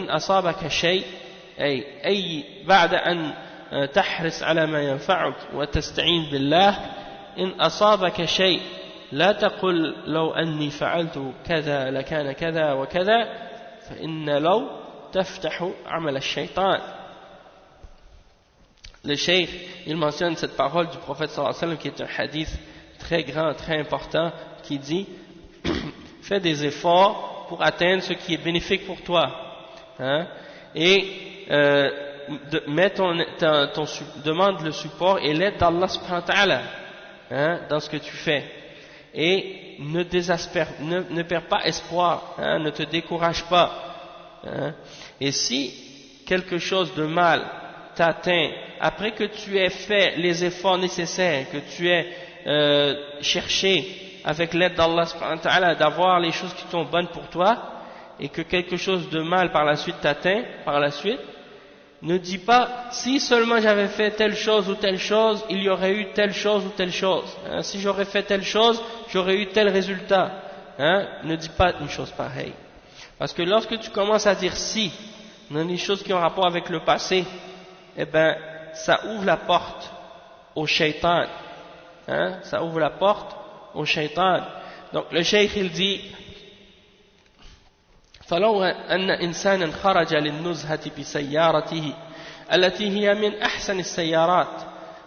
أصابك شيء أي بعد أن تحرص على ما ينفعك وتستعين بالله إن أصابك شيء لا تقل لو أني فعلت كذا لكان كذا وكذا فإن لو تفتح عمل الشيطان. Le cheikh, il mentionne cette parole du prophète sallallahu alayhi wa sallam qui est un hadith très grand, très important, qui dit fais des efforts pour atteindre ce qui est bénéfique pour toi, et demande le support et l'aide d'Allah subhanahu wa ta'ala dans ce que tu fais, et ne perds pas espoir, ne te décourage pas, et si quelque chose de mal t'atteint après que tu aies fait les efforts nécessaires, que tu aies cherché avec l'aide d'Allah subhanahu wa ta'ala d'avoir les choses qui sont bonnes pour toi, et que quelque chose de mal par la suite t'atteint par la suite, ne dis pas si seulement j'avais fait telle chose ou telle chose, il y aurait eu telle chose ou telle chose, si j'aurais fait telle chose, j'aurais eu tel résultat, ne dis pas une chose pareille, parce que lorsque tu commences à dire si dans les choses qui ont rapport avec le passé, eh ben ça ouvre la porte au shaitan, ça ouvre la porte au shaitan. Donc le cheikh il dit فلو أن إنسانا خرج للنزهة بسيارته التي هي من أحسن السيارات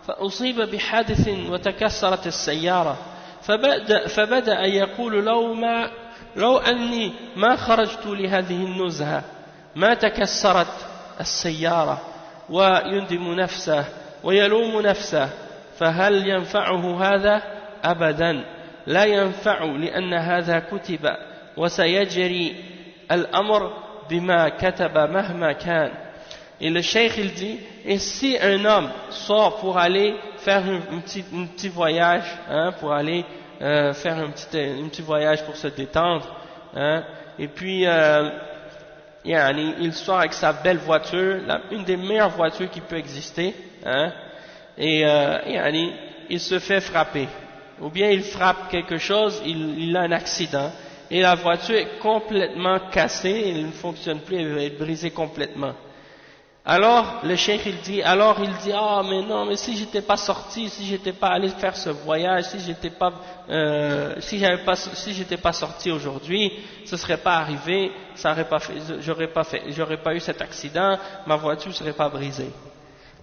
فأصيب بحادث وتكسرت السيارة فبدأ يقول لو أني ما خرجت لهذه النزهة ما تكسرت السيارة ويندم نفسه ويلوم نفسه فهل ينفعه هذا؟ أبدا لا ينفع لأن هذا كتب وسيجري الأمر بما كتب مهما كان. Et le cheikh il dit, et si un homme sort pour aller faire un petit voyage, hein, pour aller faire un petit voyage pour se détendre, hein, et puis il sort avec sa belle voiture, une des meilleures voitures qui peut exister, hein, et il se fait frapper, ou bien il frappe quelque chose, il a un accident, et la voiture est complètement cassée, elle ne fonctionne plus, elle va être brisée complètement. Alors le cheikh il dit ah mais non, mais si j'étais pas sorti, si j'étais pas allé faire ce voyage, si j'étais pas sorti aujourd'hui, ce serait pas arrivé, ça aurait pas fait, j'aurais pas eu cet accident, ma voiture serait pas brisée.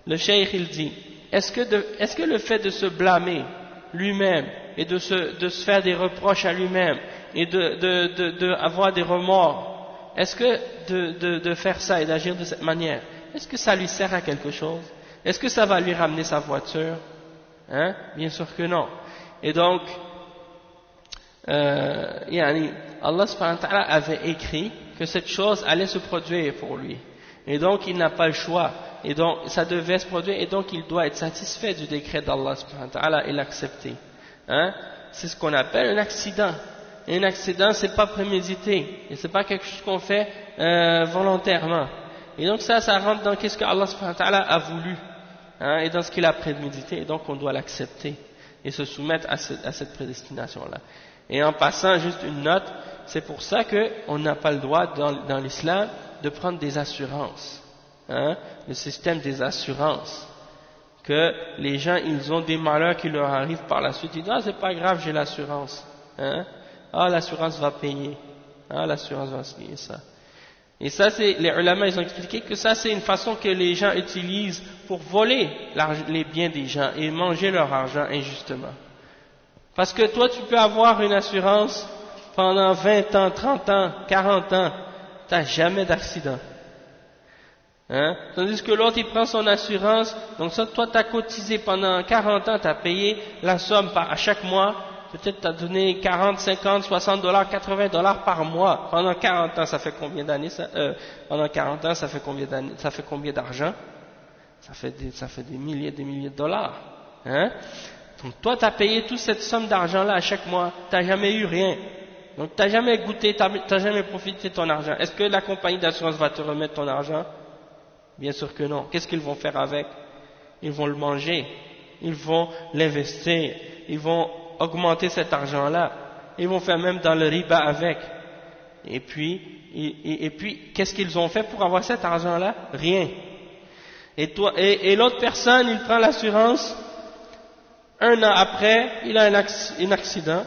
Le cheikh il dit, est-ce que le fait de se blâmer lui-même et de se faire des reproches à lui-même et de avoir des remords, est-ce que de faire ça et d'agir de cette manière, est-ce que ça lui sert à quelque chose? Est-ce que ça va lui ramener sa voiture? Hein? Bien sûr que non. Et donc, Allah subhanahu wa ta'ala avait écrit que cette chose allait se produire pour lui. Et donc, il n'a pas le choix. Et donc, ça devait se produire. Et donc, il doit être satisfait du décret d'Allah subhanahu wa ta'ala et l'accepter. Hein? C'est ce qu'on appelle un accident. Et un accident, c'est pas prémédité. Et c'est pas quelque chose qu'on fait volontairement. Et donc ça rentre dans qu'est-ce que Allah subhanahu wa ta'ala a voulu, hein, et dans ce qu'il a prémédité, et donc on doit l'accepter et se soumettre à cette prédestination-là. Et en passant juste une note, c'est pour ça qu'on n'a pas le droit dans l'islam de prendre des assurances, hein, le système des assurances, que les gens ils ont des malheurs qui leur arrivent par la suite, ils disent ah c'est pas grave, j'ai l'assurance, hein, ah l'assurance va payer, ah l'assurance va payer ça. Et ça, les ulama, ils ont expliqué que ça, c'est une façon que les gens utilisent pour voler les biens des gens et manger leur argent injustement. Parce que toi, tu peux avoir une assurance pendant 20 ans, 30 ans, 40 ans, tu n'as jamais d'accident. Hein? Tandis que l'autre, il prend son assurance, donc ça, toi, tu as cotisé pendant 40 ans, tu as payé la somme à chaque mois. Peut-être tu as donné 40, 50, 60 $, 80 $ par mois. Pendant 40 ans, ça fait combien d'années ça? Pendant 40 ans, ça fait combien d'années? Ça fait combien d'argent? Ça fait des milliers de dollars. Hein? Donc toi, tu as payé toute cette somme d'argent-là à chaque mois. Tu n'as jamais eu rien. Donc tu n'as jamais goûté, tu n'as jamais profité de ton argent. Est-ce que la compagnie d'assurance va te remettre ton argent? Bien sûr que non. Qu'est-ce qu'ils vont faire avec? Ils vont le manger. Ils vont l'investir. Ils vont augmenter cet argent-là, ils vont faire même dans le riba avec. Et puis, qu'est-ce qu'ils ont fait pour avoir cet argent-là? Rien. Et l'autre personne, il prend l'assurance, un an après, il a un accident,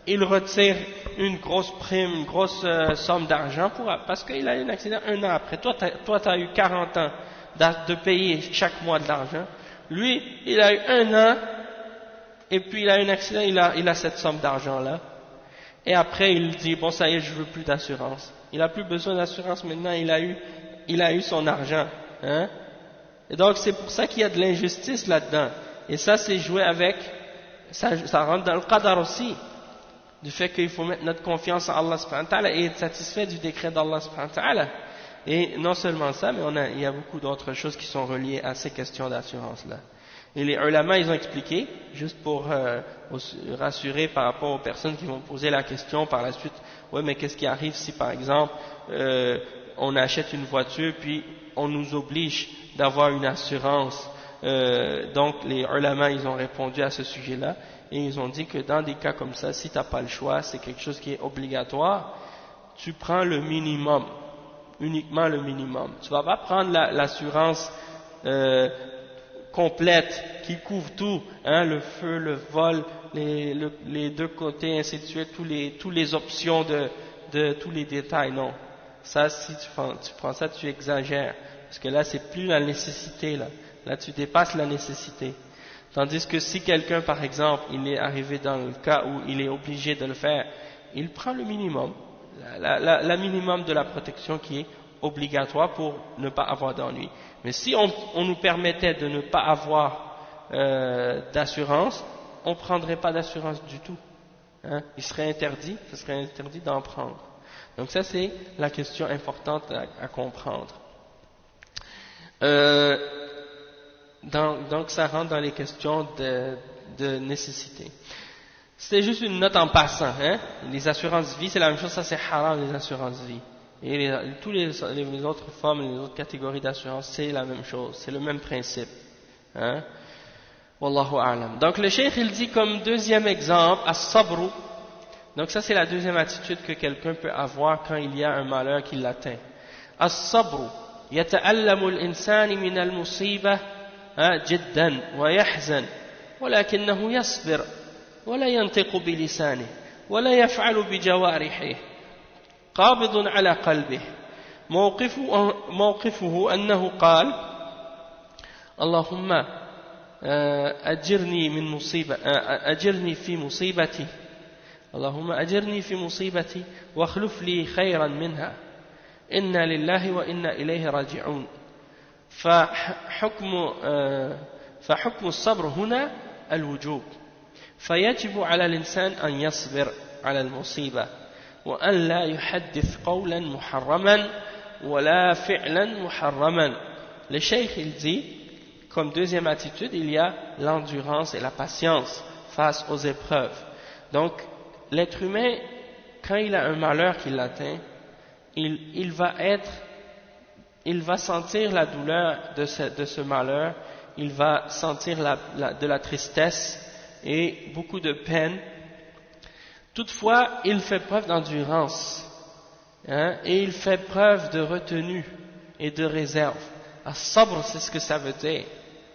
il retire une grosse prime, une grosse somme d'argent parce qu'il a eu un accident un an après. Toi, tu as eu 40 ans de payer chaque mois de l'argent. Lui, il a eu un an, et puis il a eu un accident, il a cette somme d'argent-là. Et après, il dit, bon, ça y est, je veux plus d'assurance. Il a plus besoin d'assurance maintenant, il a eu son argent. Hein? Et donc, c'est pour ça qu'il y a de l'injustice là-dedans. Et ça, c'est joué avec, ça rentre dans le qadar aussi, du fait qu'il faut mettre notre confiance en Allah subhanahu wa ta'ala et être satisfait du décret d'Allah subhanahu wa ta'ala. Et non seulement ça, mais il y a beaucoup d'autres choses qui sont reliées à ces questions d'assurance-là. Et les ulama, ils ont expliqué, juste pour rassurer par rapport aux personnes qui vont poser la question par la suite, ouais, mais qu'est-ce qui arrive si par exemple on achète une voiture puis on nous oblige d'avoir une assurance? Donc les ulama, ils ont répondu à ce sujet-là et ils ont dit que dans des cas comme ça, si tu n'as pas le choix, c'est quelque chose qui est obligatoire, tu prends le minimum, uniquement le minimum. Tu ne vas pas prendre l'assurance complète, qui couvre tout, hein, le feu, le vol, les deux côtés, ainsi de suite, tous les options de tous les détails, non. Ça, si tu prends ça, tu exagères, parce que là, c'est plus la nécessité, là tu dépasses la nécessité. Tandis que si quelqu'un, par exemple, il est arrivé dans le cas où il est obligé de le faire, il prend le minimum, la minimum de la protection qui est obligatoire pour ne pas avoir d'ennui. Mais si on nous permettait de ne pas avoir d'assurance, on ne prendrait pas d'assurance du tout. Hein? Il serait interdit, ce serait interdit d'en prendre. Donc ça c'est la question importante à comprendre. Donc ça rentre dans les questions de nécessité. C'est juste une note en passant. Hein? Les assurances vie, c'est la même chose, ça c'est haram les assurances vie. Et tous les autres formes, les autres catégories d'assurance, c'est la même chose, c'est le même principe. Hein? Wallahu a'lam. Donc le cheikh il dit comme deuxième exemple, as-sabru. Donc ça c'est la deuxième attitude que quelqu'un peut avoir quand il y a un malheur qui l'atteint. As-sabru yata'allamu al-insani min al-musibah jiddan wa yahzan ولكنه يصبر ولا ينطق بلسانه ولا يفعل بجوارحه قابض على قلبه موقفه أنه قال اللهم أجرني في مصيبتي اللهم أجرني في مصيبتي واخلف لي خيرا منها إنا لله وإنا إليه راجعون فحكم الصبر هنا الوجوب فيجب على الإنسان أن يصبر على المصيبة وأن لا يحدث قولا محرما ولا فعلا محرما. Le cheikh il dit comme deuxième attitude il y a l'endurance et la patience face aux épreuves. Donc l'être humain quand il a un malheur qui l'atteint il va sentir la douleur de ce malheur, il va sentir de la tristesse et beaucoup de peine. Toutefois, il fait preuve d'endurance, hein, et il fait preuve de retenue et de réserve. As-sabr, c'est ce que ça veut dire.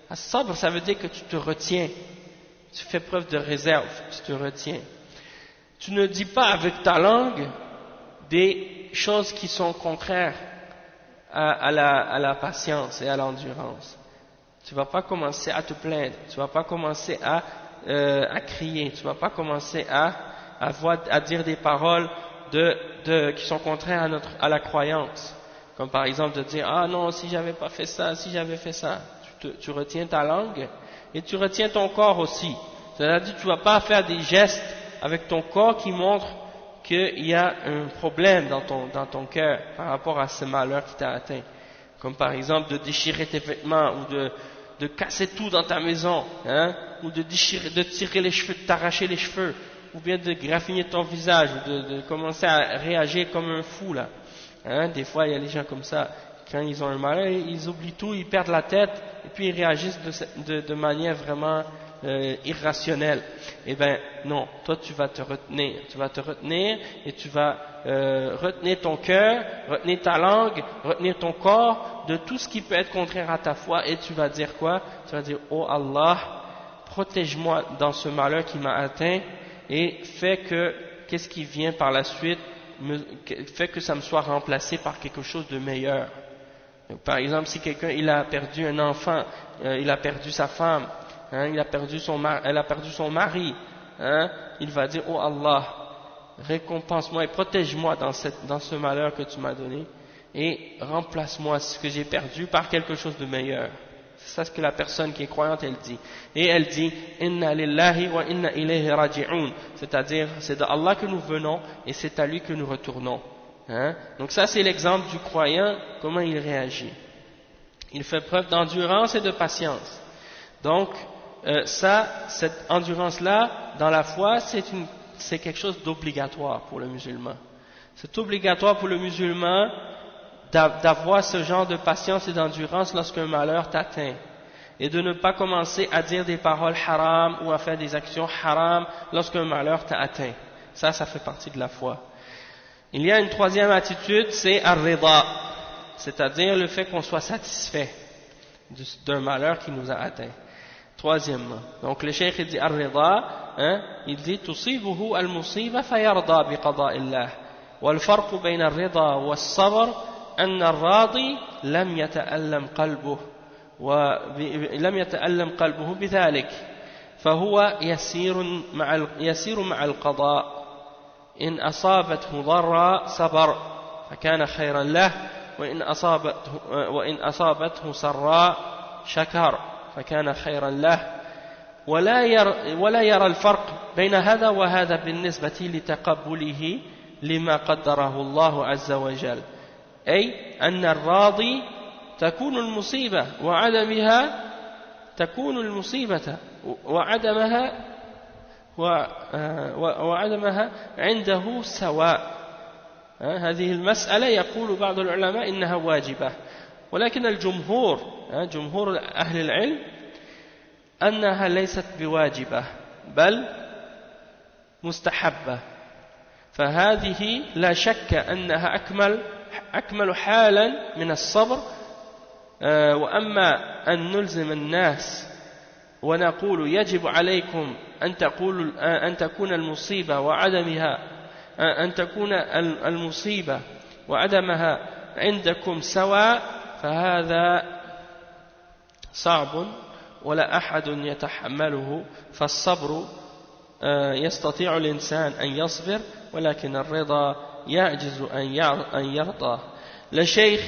As-sabr, ça veut dire que tu te retiens. Tu fais preuve de réserve, tu te retiens. Tu ne dis pas avec ta langue des choses qui sont contraires à la patience et à l'endurance. Tu ne vas pas commencer à te plaindre, tu ne vas pas commencer à crier, tu ne vas pas commencer à dire des paroles qui sont contraires à la croyance. Comme par exemple de dire « Ah non, si j'avais pas fait ça, si j'avais fait ça ». Tu retiens ta langue et tu retiens ton corps aussi. C'est-à-dire tu ne vas pas faire des gestes avec ton corps qui montrent qu'il y a un problème dans ton cœur par rapport à ce malheur qui t'a atteint. Comme par exemple de déchirer tes vêtements ou de casser tout dans ta maison, hein, ou de tirer les cheveux, de t'arracher les cheveux, ou bien de graffiner ton visage, ou de commencer à réagir comme un fou là. Hein, des fois il y a des gens comme ça, quand ils ont un malheur, ils oublient tout, ils perdent la tête, et puis ils réagissent de manière vraiment irrationnelle. Eh bien non, toi tu vas te retenir et tu vas retenir ton cœur, retenir ta langue, retenir ton corps de tout ce qui peut être contraire à ta foi, et tu vas dire quoi? Tu vas dire « Oh Allah, protège-moi dans ce malheur qui m'a atteint et fais que qu'est-ce qui vient par la suite, fais que ça me soit remplacé par quelque chose de meilleur. » Donc, par exemple, si quelqu'un il a perdu un enfant, il a perdu sa femme, hein, elle a perdu son mari, hein, il va dire « Oh Allah, récompense-moi et protège-moi dans ce malheur que tu m'as donné et remplace-moi ce que j'ai perdu par quelque chose de meilleur. » C'est ça ce que la personne qui est croyante elle dit. Et elle dit « Inna lillahi wa inna ilayhi raji'un » c'est-à-dire c'est de Allah que nous venons et c'est à lui que nous retournons. Hein? Donc ça c'est l'exemple du croyant, comment il réagit. Il fait preuve d'endurance et de patience. Donc cette endurance-là, dans la foi, c'est quelque chose d'obligatoire pour le musulman. C'est obligatoire pour le musulman d'avoir ce genre de patience et d'endurance lorsqu'un malheur t'atteint. Et de ne pas commencer à dire des paroles haram ou à faire des actions haram lorsqu'un malheur t'a atteint. Ça fait partie de la foi. Il y a une troisième attitude, c'est ar-rida, c'est-à-dire le fait qu'on soit satisfait d'un malheur qui nous a atteint. Troisièmement, donc le cheikh il dit ar-rida, hein, il dit tusibuhu al-musiba fayarda bi qada'illah wal farq bayna ar-rida was-sabr anna ar-radi lam yata'allam qalbuhu ولم يتألم قلبه بذلك فهو يسير مع القضاء إن أصابته ضرا صبر فكان خيرا له وإن أصابته سراء شكر فكان خيرا له ولا يرى الفرق بين هذا وهذا بالنسبة لتقبله لما قدره الله عز وجل، أي أن الراضي تكون المصيبة وعدمها وعدمها عنده سواء. هذه المسألة يقول بعض العلماء إنها واجبة، ولكن جمهور أهل العلم أنها ليست بواجبة بل مستحبة، فهذه لا شك أنها أكمل حالا من الصبر. وأما أن نلزم الناس ونقول يجب عليكم أن تكون المصيبة وعدمها عندكم سواء، فهذا صعب ولا أحد يتحمله. فالصبر يستطيع الإنسان أن يصبر، ولكن الرضا يعجز أن يرضى. Le cheikh,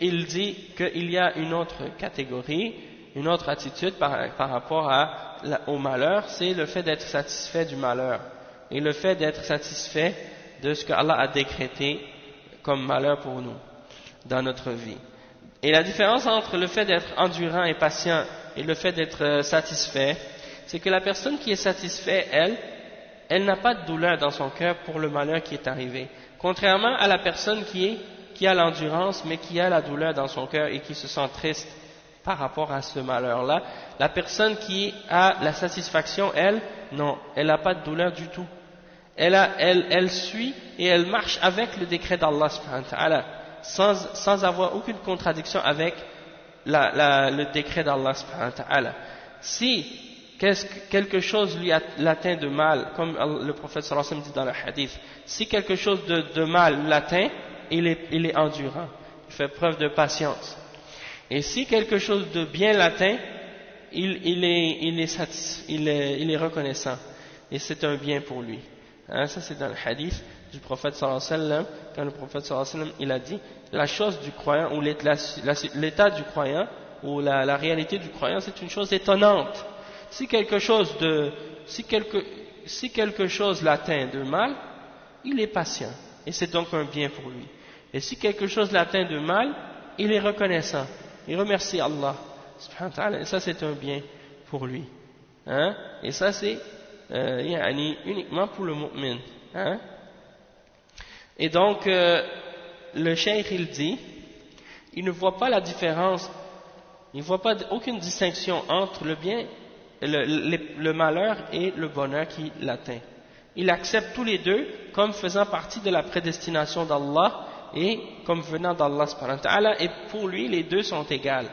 il dit qu'il y a une autre catégorie, une autre attitude par rapport au malheur, c'est le fait d'être satisfait du malheur et le fait d'être satisfait de ce que Allah a décrété comme malheur pour nous dans notre vie. Et la différence entre le fait d'être endurant et patient et le fait d'être satisfait, c'est que la personne qui est satisfaite, elle n'a pas de douleur dans son cœur pour le malheur qui est arrivé, contrairement à la personne qui a l'endurance mais qui a la douleur dans son cœur et qui se sent triste par rapport à ce malheur-là. La personne qui a la satisfaction, elle n'a pas de douleur du tout. Elle suit et elle marche avec le décret d'Allah subhanahu wa ta'ala, sans avoir aucune contradiction avec le décret d'Allah subhanahu wa ta'ala. Si quelque chose lui l'atteint de mal, comme le prophète sallallahu alayhi wa sallam dit dans le hadith, si quelque chose de mal l'atteint, il est endurant, il fait preuve de patience. Et si quelque chose de bien l'atteint, il est reconnaissant, et c'est un bien pour lui. Ça c'est dans le hadith du prophète sallallahu alayhi wa sallam, quand le prophète sallallahu alayhi wa sallam il a dit, la chose du croyant ou l'état du croyant ou la réalité du croyant, c'est une chose étonnante. Si quelque chose l'atteint de mal, il est patient et c'est donc un bien pour lui. Et si quelque chose l'atteint de mal, il est reconnaissant, il remercie Allah subhanahu wa ta'ala, et ça c'est un bien pour lui. Et ça c'est uniquement pour le mu'min. Et donc le cheikh il dit, il ne voit pas la différence, il ne voit pas aucune distinction entre le bien, le malheur et le bonheur qui l'atteint. Il accepte tous les deux comme faisant partie de la prédestination d'Allah et comme venant d'Allah subhanahu wa ta'ala, et pour lui les deux sont égales.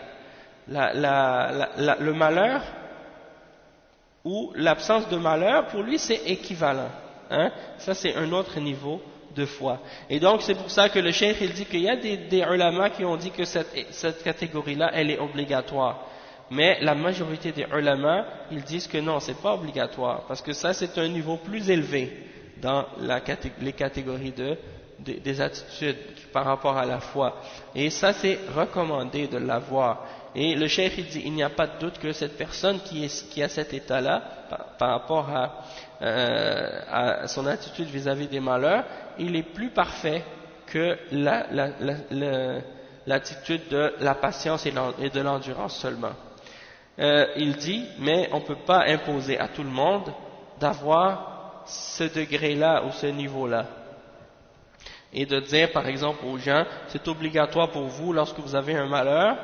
Le malheur ou l'absence de malheur, pour lui c'est équivalent. Ça c'est un autre niveau de foi. Et donc c'est pour ça que le cheikh il dit qu'il y a des ulama qui ont dit que cette catégorie-là elle est obligatoire. Mais la majorité des ulama ils disent que non, c'est pas obligatoire, parce que ça c'est un niveau plus élevé dans les catégories des attitudes par rapport à la foi. Et ça c'est recommandé de l'avoir. Et le cheikh il dit, il n'y a pas de doute que cette personne qui a cet état-là par rapport à son attitude vis-à-vis des malheurs, il est plus parfait que l'attitude de la patience et de l'endurance seulement. Il dit, mais on ne peut pas imposer à tout le monde d'avoir ce degré-là ou ce niveau-là. Et de dire par exemple aux gens, c'est obligatoire pour vous lorsque vous avez un malheur,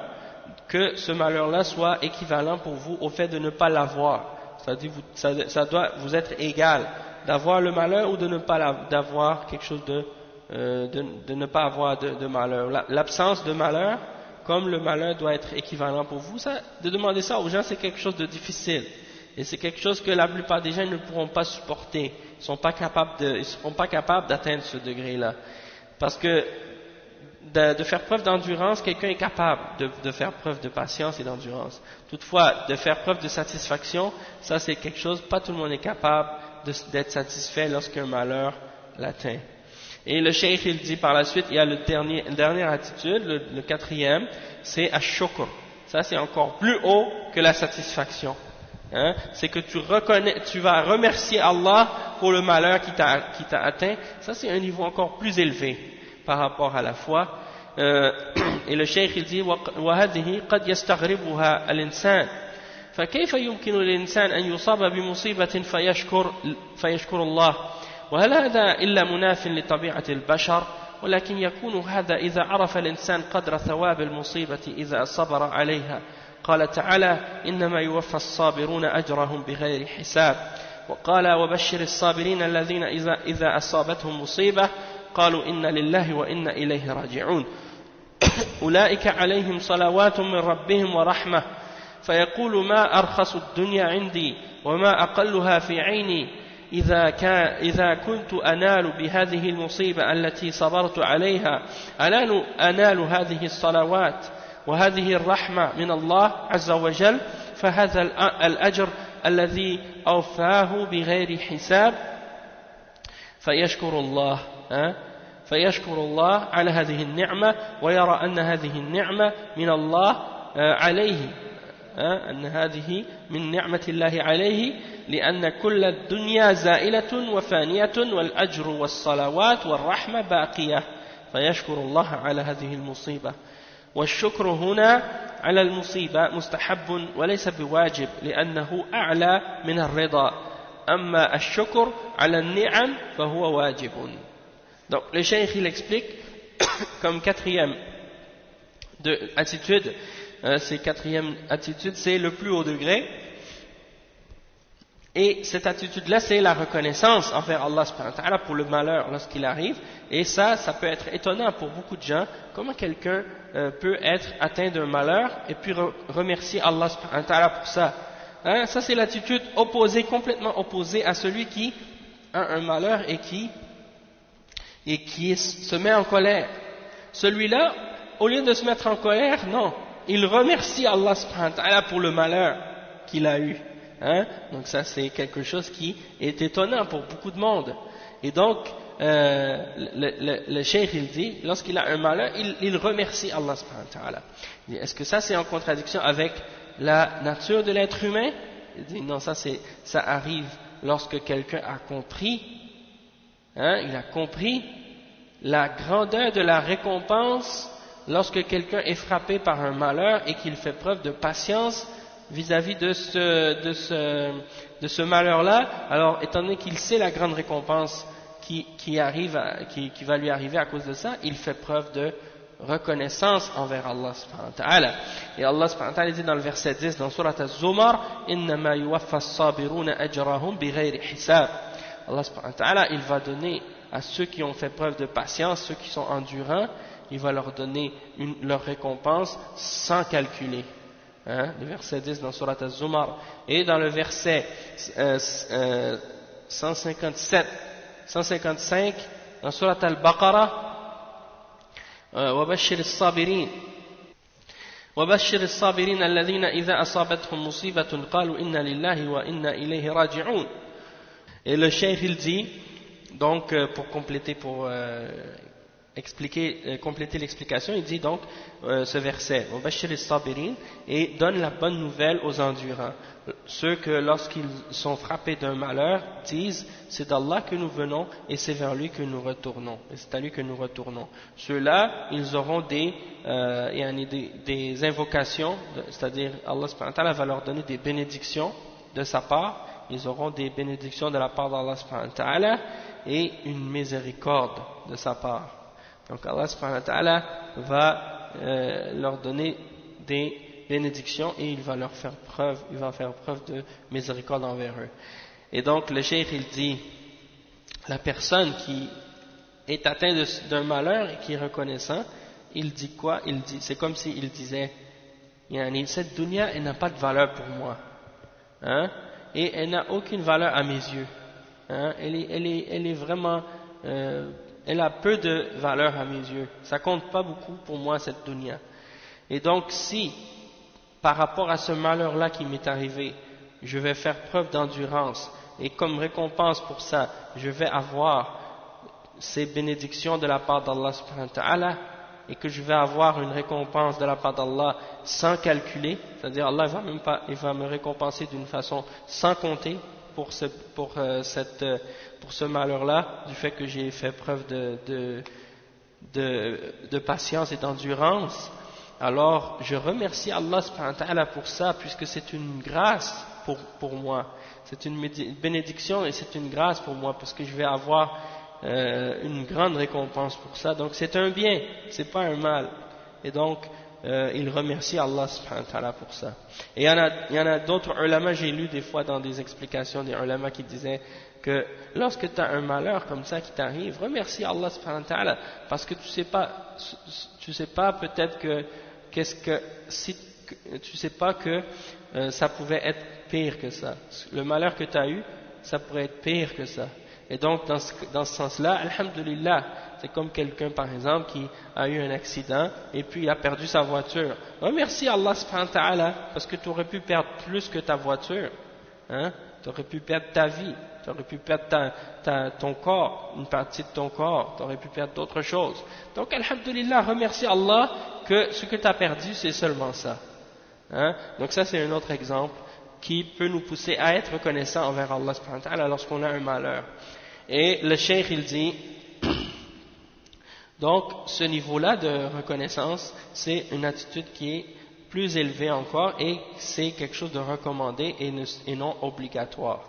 que ce malheur-là soit équivalent pour vous au fait de ne pas l'avoir. C'est-à-dire ça doit vous être égal d'avoir le malheur ou de ne pas d'avoir quelque chose de ne pas avoir de malheur. L'absence de malheur, comme le malheur doit être équivalent pour vous, de demander ça aux gens c'est quelque chose de difficile. Et c'est quelque chose que la plupart des gens ne pourront pas supporter. Ils ne seront pas capables d'atteindre ce degré-là. Parce que de faire preuve d'endurance, quelqu'un est capable de faire preuve de patience et d'endurance. Toutefois, de faire preuve de satisfaction, ça c'est quelque chose, pas tout le monde est capable d'être satisfait lorsqu'un malheur l'atteint. Et le cheikh il dit par la suite, il y a la dernière attitude, le quatrième, c'est ash-shukr. Ça c'est encore plus haut que la satisfaction. Hein? C'est que tu vas remercier Allah pour le malheur qui t'a atteint. Ça c'est un niveau encore plus élevé par rapport à la foi. Et le cheikh il dit وهذه قد يستغربها الإنسان فكيف يمكن للإنسان أن يصاب بمصيبة فيشكر الله وهل هذا إلا مناف لطبيعة البشر ولكن يكون هذا إذا عرف الإنسان قدر ثواب المصيبة إذا صبر عليها قال تعالى إنما يوفى الصابرون أجرهم بغير حساب وقال وبشر الصابرين الذين إذا أصابتهم مصيبة قالوا إنا لله وإنا إليه راجعون أولئك عليهم صلوات من ربهم ورحمة فيقول ما أرخص الدنيا عندي وما أقلها في عيني إذا كنت أنال بهذه المصيبة التي صبرت عليها أنال هذه الصلوات وهذه الرحمة من الله عز وجل فهذا الأجر الذي أوفاه بغير حساب فيشكر الله على هذه النعمة ويرى أن هذه النعمة من الله عليه أن هذه من نعمة الله عليه لأن كل الدنيا زائلة وفانية والأجر والصلوات والرحمة باقية فيشكر الله على هذه المصيبة والشكر هنا على المصيبة مستحب وليس بواجب لأنه أعلى من الرضا أما الشكر على النعم فهو واجب. Donc le cheikh il explique comme quatrième attitude, quatrième attitude c'est le plus haut degré, et cette attitude là c'est la reconnaissance envers Allah subhanahu wa ta'ala pour le malheur lorsqu'il arrive, et ça peut être étonnant pour beaucoup de gens, comment quelqu'un peut être atteint d'un malheur et puis remercier Allah subhanahu wa ta'ala pour ça. Hein, ça c'est l'attitude opposée, complètement opposée à celui qui a un malheur et qui se met en colère. Celui-là, au lieu de se mettre en colère, non, il remercie Allah subhanahu wa ta'ala pour le malheur qu'il a eu. Hein? Donc ça c'est quelque chose qui est étonnant pour beaucoup de monde. Et donc, le cheikh il dit, lorsqu'il a un malheur, il remercie Allah subhanahu wa ta'ala. Est-ce que ça c'est en contradiction avec la nature de l'être humain? Il dit non, ça arrive lorsque quelqu'un a compris, il a compris la grandeur de la récompense lorsque quelqu'un est frappé par un malheur et qu'il fait preuve de patience vis-à-vis de ce malheur-là. Alors, étant donné qu'il sait la grande récompense qui va lui arriver à cause de ça, il fait preuve de reconnaissance envers Allah subhanahu wa ta'ala. Et Allah subhanahu wa ta'ala dit dans le verset 10 dans Surat Az-Zumar, innama yuwaffa as-sabiruna ajrahum bighayri hisab. Allah subhanahu wa ta'ala, il va donner à ceux qui ont fait preuve de patience, ceux qui sont endurants, il va leur donner leur récompense sans calculer. Le verset 10 dans Surat Az-Zumar. Et dans le verset 155 dans Surat Al-Baqarah, وبشر الصابرين الذين إذا أصابتهم مصيبة قالوا إنا لله وإنا إليه راجعون. Et le cheikh il dit, donc pour compléter, compléter l'explication, il dit donc ce verset, وبشر الصابرين, et donne la bonne nouvelle aux endurants, ceux que lorsqu'ils sont frappés d'un malheur disent c'est d'Allah que nous venons et c'est vers lui que nous retournons, et c'est à lui que nous retournons. Ceux-là, ils auront des invocations, c'est-à-dire Allah subhanahu wa ta'ala va leur donner des bénédictions de sa part, ils auront des bénédictions de la part d'Allah subhanahu wa ta'ala et une miséricorde de sa part. Donc Allah subhanahu wa ta'ala va leur donner des bénédictions et il va faire preuve de miséricorde envers eux. Et donc le cheikh il dit, la personne qui est atteinte d'un malheur et qui est reconnaissant, il dit quoi? Il dit, c'est comme s'il disait, cette dunya elle n'a pas de valeur pour moi, et elle n'a aucune valeur à mes yeux, elle est vraiment elle a peu de valeur à mes yeux, ça compte pas beaucoup pour moi cette dunya. Et donc si par rapport à ce malheur-là qui m'est arrivé, je vais faire preuve d'endurance, et comme récompense pour ça, je vais avoir ces bénédictions de la part d'Allah subhanahu wa ta'ala et que je vais avoir une récompense de la part d'Allah sans calculer, c'est-à-dire Allah il va me récompenser d'une façon sans compter pour ce malheur-là, du fait que j'ai fait preuve de patience et d'endurance. Alors je remercie Allah subhanahu wa ta'ala pour ça, puisque c'est une grâce pour moi, c'est une bénédiction et c'est une grâce pour moi, parce que je vais avoir une grande récompense pour ça. Donc c'est un bien, c'est pas un mal. Et donc il remercie Allah subhanahu wa ta'ala pour ça. Et il y en a d'autres ulama, j'ai lu des fois dans des explications des ulama qui disaient que lorsque tu as un malheur comme ça qui t'arrive, remercie Allah subhanahu wa ta'ala, parce que tu sais pas peut-être que tu sais pas que ça pouvait être pire que ça. Le malheur que tu as eu, ça pourrait être pire que ça. Et donc dans ce sens-là, alhamdulillah, c'est comme quelqu'un par exemple qui a eu un accident et puis il a perdu sa voiture. Remercie Allah subhanahu wa ta'ala, parce que tu aurais pu perdre plus que ta voiture, hein? Tu aurais pu perdre ta vie, tu aurais pu perdre ton corps, une partie de ton corps, tu aurais pu perdre d'autres choses. Donc alhamdulillah, remercie Allah que ce que tu as perdu, c'est seulement ça, hein? Donc ça c'est un autre exemple qui peut nous pousser à être reconnaissants envers Allah subhanahu wa ta'ala lorsqu'on a un malheur. Et le cheikh il dit, donc ce niveau-là de reconnaissance, c'est une attitude qui est plus élevée encore, et c'est quelque chose de recommandé et non obligatoire,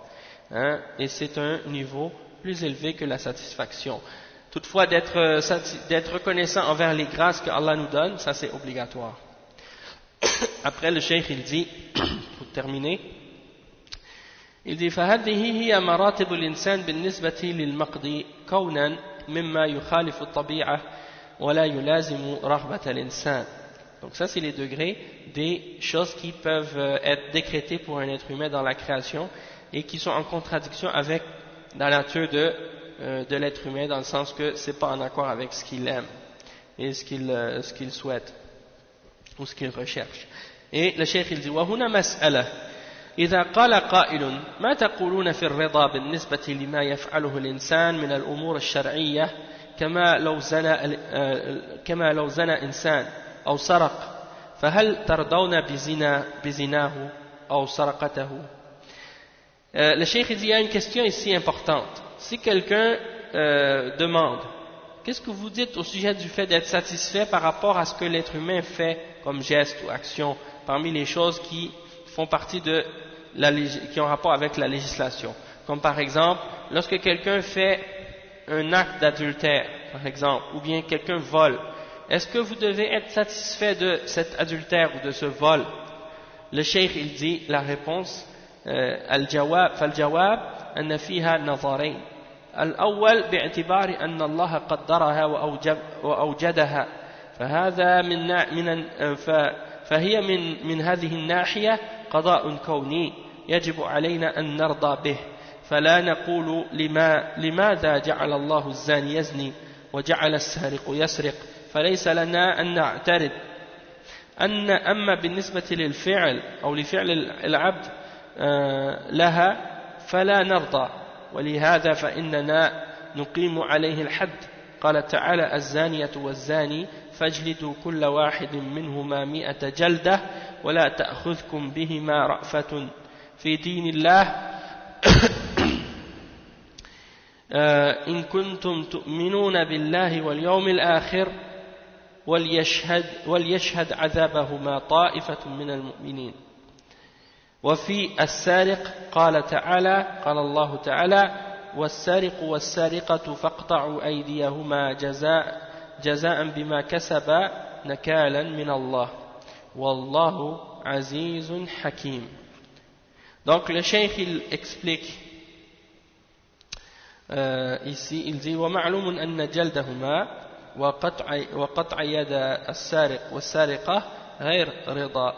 hein? Et c'est un niveau plus élevé que la satisfaction. Toutefois, d'être reconnaissant envers les grâces que Allah nous donne, ça c'est obligatoire. Après le cheikh il dit, pour terminer, il dit فهذه هي مراتب الإنسان بالنسبة للمقضي كونا مما يخالف الطبيعة ولا يلازم رغبة الإنسان. Donc ça c'est les degrés des choses qui peuvent être décrétées pour un être humain dans la création et qui sont en contradiction avec la nature de l'être humain, dans le sens que c'est pas en accord avec ce qu'il aime et ce qu'il souhaite ou ce qu'il recherche. Et le cheikh il dit وهنا مسألة إذا قال قائل ما تقولون في الرضا بالنسبة لما يفعله الإنسان من الأمور الشرعية كما لو زنى إنسان أو سرق فهل ترضون بزناه أو سرقته. Le cheikh dit il y a une question ici importante. Si quelqu'un demande qu'est-ce que vous dites au sujet du fait d'être satisfait par rapport à ce que l'être humain fait comme geste ou action parmi les choses qui font partie qui ont rapport avec la législation, comme par exemple lorsque quelqu'un fait un acte d'adultère par exemple, ou bien quelqu'un vole, est-ce que vous devez être satisfait de cet adultère ou de ce vol? Le cheikh il dit la réponse فالجواب أن فيها نظرين. الأول باعتبار أن الله قدرها وأوجدها فهي من هذه الناحية قضاء كوني يجب علينا أن نرضى به، فلا نقول لماذا جعل الله الزاني يزني وجعل السارق يسرق، فليس لنا أن نعترض. أما بالنسبة للفعل أو لفعل العبد لها فلا نرضى، ولهذا فإننا نقيم عليه الحد. قال تعالى الزانية والزاني فاجلدوا كل واحد منهما 100 جلدة ولا تأخذكم بهما رأفة في دين الله إن كنتم تؤمنون بالله واليوم الآخر وليشهد عذابهما طائفة من المؤمنين. وفي السارق قال الله تعالى والسارق والسارقة فاقطعوا أيديهما جزاء بما كسبا نكالا من الله والله عزيز حكيم. Donc le cheikh il explique ici, il dit ومعلوم أن جلدهما وقطع يد السارق والسارقة غير رضا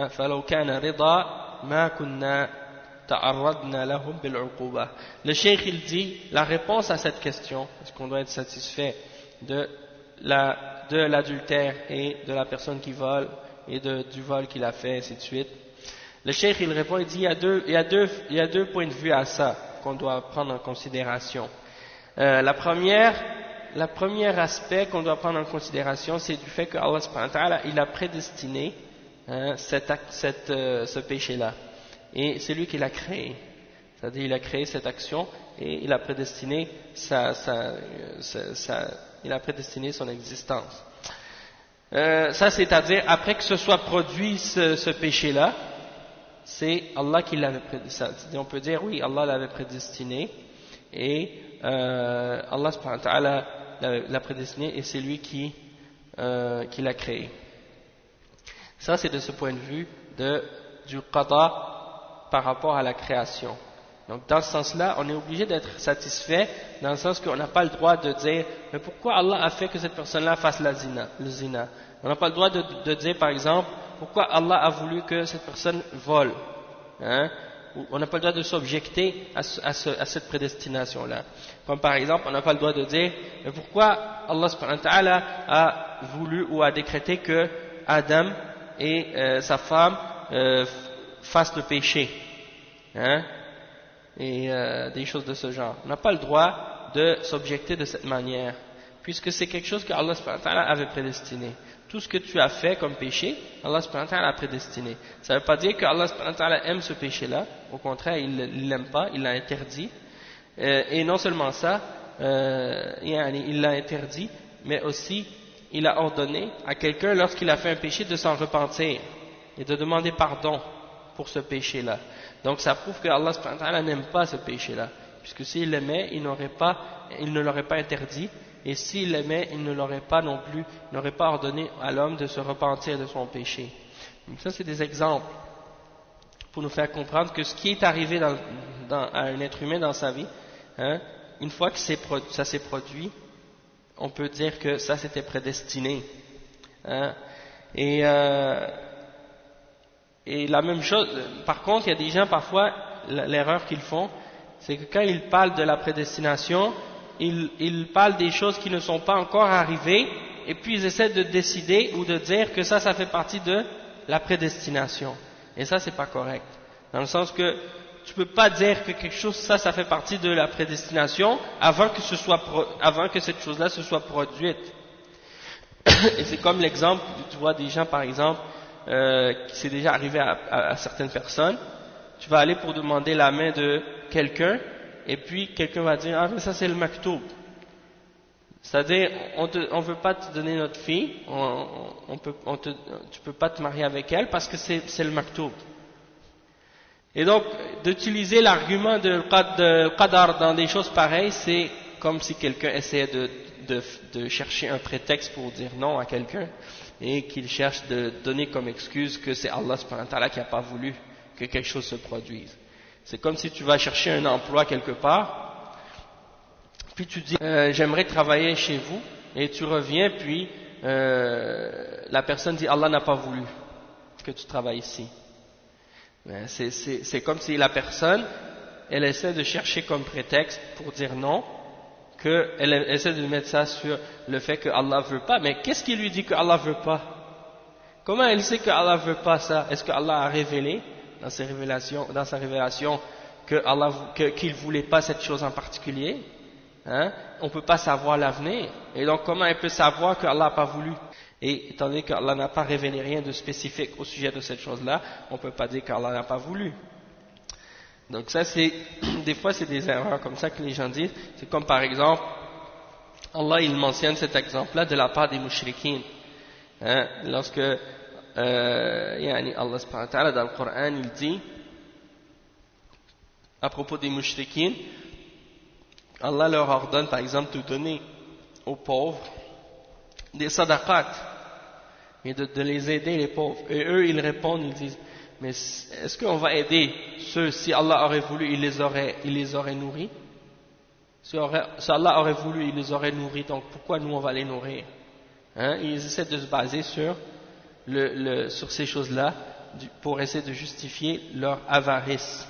فلو كان رضا ما كنا تعرضنا لهم بالعقوبة. Le cheikh il dit la réponse à cette question, est-ce qu'on doit être satisfait de l'adultère et de la personne qui vole et du vol qu'il a fait, ainsi de suite. Le cheikh il répond, il dit il y a deux points de vue à ça qu'on doit prendre en considération. La première aspect qu'on doit prendre en considération, c'est du fait que Allah subhanahu wa ta'ala, il a prédestiné ce péché-là. Et c'est lui qui l'a créé. C'est-à-dire, il a créé cette action et il a prédestiné il a prédestiné son existence. Ça, c'est-à-dire, après que ce soit produit ce péché-là, c'est Allah qui l'avait prédestiné. On peut dire, oui, Allah l'avait prédestiné et Allah subhanahu wa ta'ala l'a prédestiné et c'est lui qui l'a créé. Ça, c'est de ce point de vue du qada par rapport à la création. Donc, dans ce sens-là, on est obligé d'être satisfait, dans le sens qu'on n'a pas le droit de dire « Mais pourquoi Allah a fait que cette personne-là fasse le zina ?» On n'a pas le droit de dire, par exemple, « Pourquoi Allah a voulu que cette personne vole ?» On n'a pas le droit de s'objecter à cette prédestination-là. Comme par exemple, on n'a pas le droit de dire « Mais pourquoi Allah subhanahu wa ta'ala a voulu ou a décrété que Adam et sa femme fassent le péché ?» et des choses de ce genre. On n'a pas le droit de s'objecter de cette manière, puisque c'est quelque chose que Allah subhanahu wa ta'ala avait prédestiné. Tout ce que tu as fait comme péché, Allah subhanahu wa ta'ala a prédestiné. Ça ne veut pas dire que Allah subhanahu wa ta'ala aime ce péché-là, au contraire, il ne l'aime pas, il l'a interdit. Et non seulement ça, il l'a interdit, mais aussi il a ordonné à quelqu'un, lorsqu'il a fait un péché, de s'en repentir et de demander pardon pour ce péché-là. Donc ça prouve que Allah subhanahu wa ta'ala n'aime pas ce péché-là, puisque s'il l'aimait, il ne l'aurait pas interdit, et s'il l'aimait, il ne l'aurait pas non plus, il n'aurait pas ordonné à l'homme de se repentir de son péché. Donc ça, c'est des exemples pour nous faire comprendre que ce qui est arrivé à un être humain dans sa vie, une fois que ça s'est produit, on peut dire que ça c'était prédestiné. Et la même chose, par contre, il y a des gens parfois, l'erreur qu'ils font, c'est que quand ils parlent de la prédestination, ils parlent des choses qui ne sont pas encore arrivées, et puis ils essaient de décider ou de dire que ça fait partie de la prédestination. Et ça, c'est pas correct. Dans le sens que tu peux pas dire que quelque chose, ça fait partie de la prédestination avant que cette chose-là se soit produite. Et c'est comme l'exemple, tu vois des gens par exemple, qui s'est déjà arrivé à certaines personnes, tu vas aller pour demander la main de quelqu'un, et puis quelqu'un va dire, ah mais ça c'est le maktoub. C'est-à-dire, on veut pas te donner notre fille, tu peux pas te marier avec elle parce que c'est le maktoub. Et donc, d'utiliser l'argument de qadar dans des choses pareilles, c'est comme si quelqu'un essayait de chercher un prétexte pour dire non à quelqu'un, et qu'il cherche de donner comme excuse que c'est Allah subhanahu wa ta'ala qui n'a pas voulu que quelque chose se produise. C'est comme si tu vas chercher un emploi quelque part, puis tu dis j'aimerais travailler chez vous, et tu reviens, puis la personne dit Allah n'a pas voulu que tu travailles ici. C'est comme si la personne, elle essaie de chercher comme prétexte pour dire non, qu'elle essaie de mettre ça sur le fait que Allah veut pas. Mais qu'est-ce qui lui dit que Allah veut pas? Comment elle sait que Allah veut pas ça? Est-ce que Allah a révélé dans sa révélation qu'il voulait pas cette chose en particulier? On peut pas savoir l'avenir. Et donc comment elle peut savoir que Allah n'a pas voulu? Et étant donné qu'Allah n'a pas révélé rien de spécifique au sujet de cette chose-là, on ne peut pas dire qu'Allah n'a pas voulu. Donc ça, des fois c'est des erreurs comme ça que les gens disent. C'est comme par exemple, Allah il mentionne cet exemple-là de la part des mushrikines. Lorsque Allah subhanahu wa ta'ala dans le Coran il dit à propos des mushrikines, Allah leur ordonne par exemple de donner aux pauvres des sadaqat et de les aider les pauvres. Et eux ils répondent, ils disent mais est-ce qu'on va aider ceux, si Allah aurait voulu il les aurait nourris? Si Allah aurait voulu il les aurait nourris, donc pourquoi nous on va les nourrir? Ils essaient de se baser sur ces choses-là pour essayer de justifier leur avarice.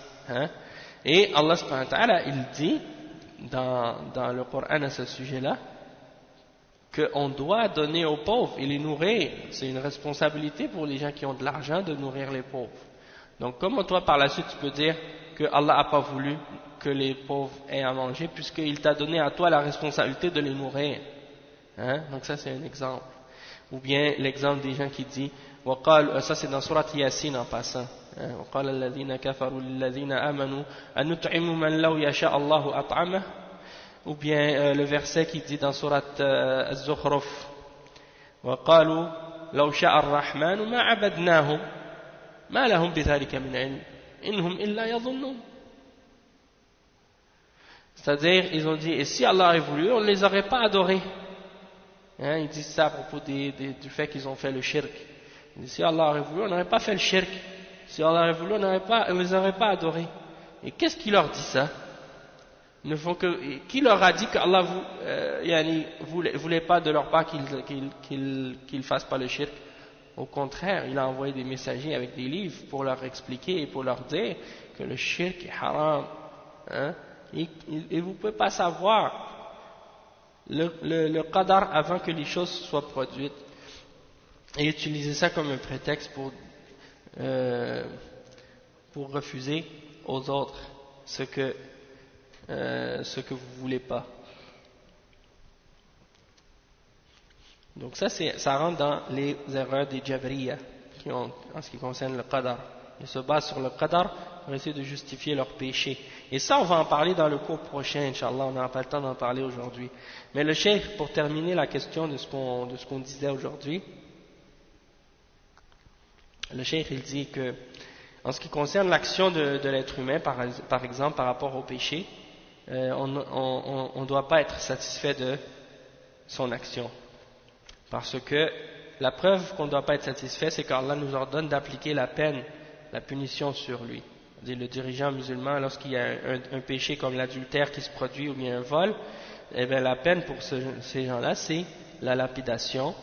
Et Allah subhanahu wa ta'ala il dit dans le Coran à ce sujet-là qu'on doit donner aux pauvres et les nourrir. C'est une responsabilité pour les gens qui ont de l'argent de nourrir les pauvres. Donc comment toi par la suite tu peux dire que Allah n'a pas voulu que les pauvres aient à manger, puisqu'il t'a donné à toi la responsabilité de les nourrir. Hein? Donc ça c'est un exemple. Ou bien l'exemple des gens qui disent, ça c'est dans Surat Yasin en passant. وقال الذين كفروا للذين آمنوا أن نطعم من لو يشاء الله أطعمه. Ou bien le verset qui dit dans Surat Az-Zukhruf, وقالوا لو شاء الرحمن ما عبدناهم ما لهم بذلك من علم إنهم إلا يظنون. C'est-à-dire, ils ont dit, et si Allah avait voulu, on ne les aurait pas adorés. Hein, ils disent ça à propos du fait qu'ils ont fait le shirk. Ils disent, si Allah avait voulu, on n'aurait pas fait le shirk. Si Allah avait voulu, on ne les aurait pas adorés. Et qu'est-ce qui leur dit ça? Qui leur a dit qu'Allah voulait pas de leur part qu'ils fassent pas le shirk? Au contraire, il a envoyé des messagers avec des livres pour leur expliquer et pour leur dire que le shirk est haram. Hein? Et vous ne pouvez pas savoir le qadar avant que les choses soient produites et utiliser ça comme un prétexte pour refuser aux autres ce que vous voulez pas. Donc ça rentre dans les erreurs des Jabriya en ce qui concerne le qadar. Ils se basent sur le qadar pour essayer de justifier leurs péchés. Et ça, on va en parler dans le cours prochain, Inch'Allah, on n'aura pas le temps d'en parler aujourd'hui. Mais le cheikh, pour terminer la question de ce qu'on disait aujourd'hui, le cheikh, il dit que, en ce qui concerne l'action de l'être humain, par exemple, par rapport au péché, on ne doit pas être satisfait de son action. Parce que la preuve qu'on ne doit pas être satisfait, c'est qu'Allah nous ordonne d'appliquer la peine, la punition sur lui. Le dirigeant musulman, lorsqu'il y a un péché comme l'adultère qui se produit ou bien un vol, eh bien la peine pour ces gens-là, c'est la lapidation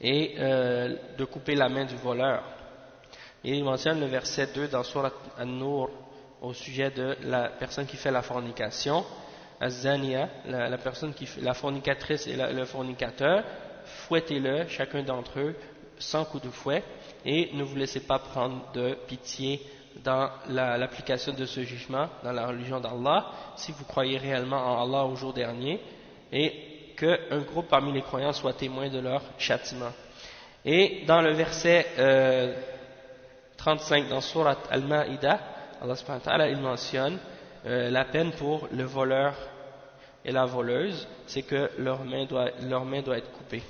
et de couper la main du voleur. Et il mentionne le verset 2 dans Surat An-Nur au sujet de la personne qui fait la fornication, Az-Zaniya, la personne la fornicatrice et le fornicateur, fouettez-le, chacun d'entre eux, 100 coups de fouet, et ne vous laissez pas prendre de pitié dans l'application de ce jugement dans la religion d'Allah, si vous croyez réellement en Allah au jour dernier, et qu'un groupe parmi les croyants soit témoin de leur châtiment. Et dans le verset 35 dans Surat Al-Ma'ida, Allah subhanahu wa ta'ala, il mentionne la peine pour le voleur et la voleuse, c'est que leur main doit être coupée.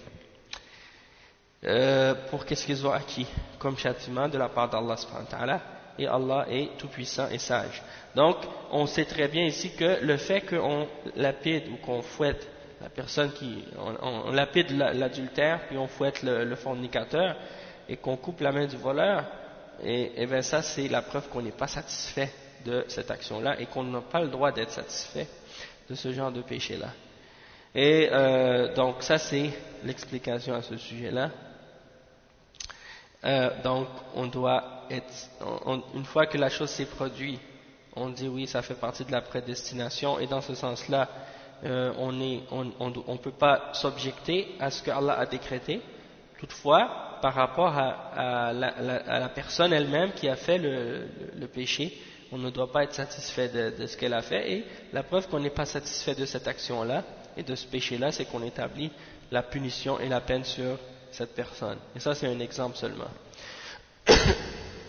Pour qu'est-ce qu'ils ont acquis comme châtiment de la part d'Allah subhanahu wa ta'ala, et Allah est tout puissant et sage. Donc on sait très bien ici que le fait qu'on lapide ou qu'on fouette la personne on lapide l'adultère puis on fouette le fornicateur et qu'on coupe la main du voleur, et bien ça c'est la preuve qu'on n'est pas satisfait de cette action-là et qu'on n'a pas le droit d'être satisfait de ce genre de péché-là. Et donc ça c'est l'explication à ce sujet-là. Donc on doit une fois que la chose s'est produite, on dit oui, ça fait partie de la prédestination, et dans ce sens-là on ne peut pas s'objecter à ce que Allah a décrété. Toutefois, par rapport à la personne elle-même qui a fait le péché, on ne doit pas être satisfait de ce qu'elle a fait, et la preuve qu'on n'est pas satisfait de cette action-là et de ce péché-là, c'est qu'on établit la punition et la peine sur cette personne. Et ça, c'est un exemple seulement.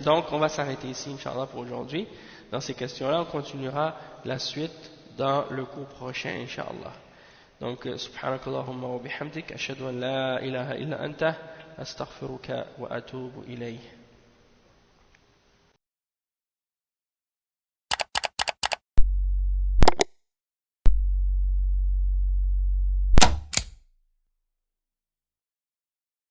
Donc, on va s'arrêter ici, Inch'Allah, pour aujourd'hui. Dans ces questions-là, on continuera la suite dans le cours prochain, Inch'Allah. Donc, subhanakallahumma wa bihamdik, ashhadu an la ilaha illa anta, astaghfiruka wa atubu ilayh.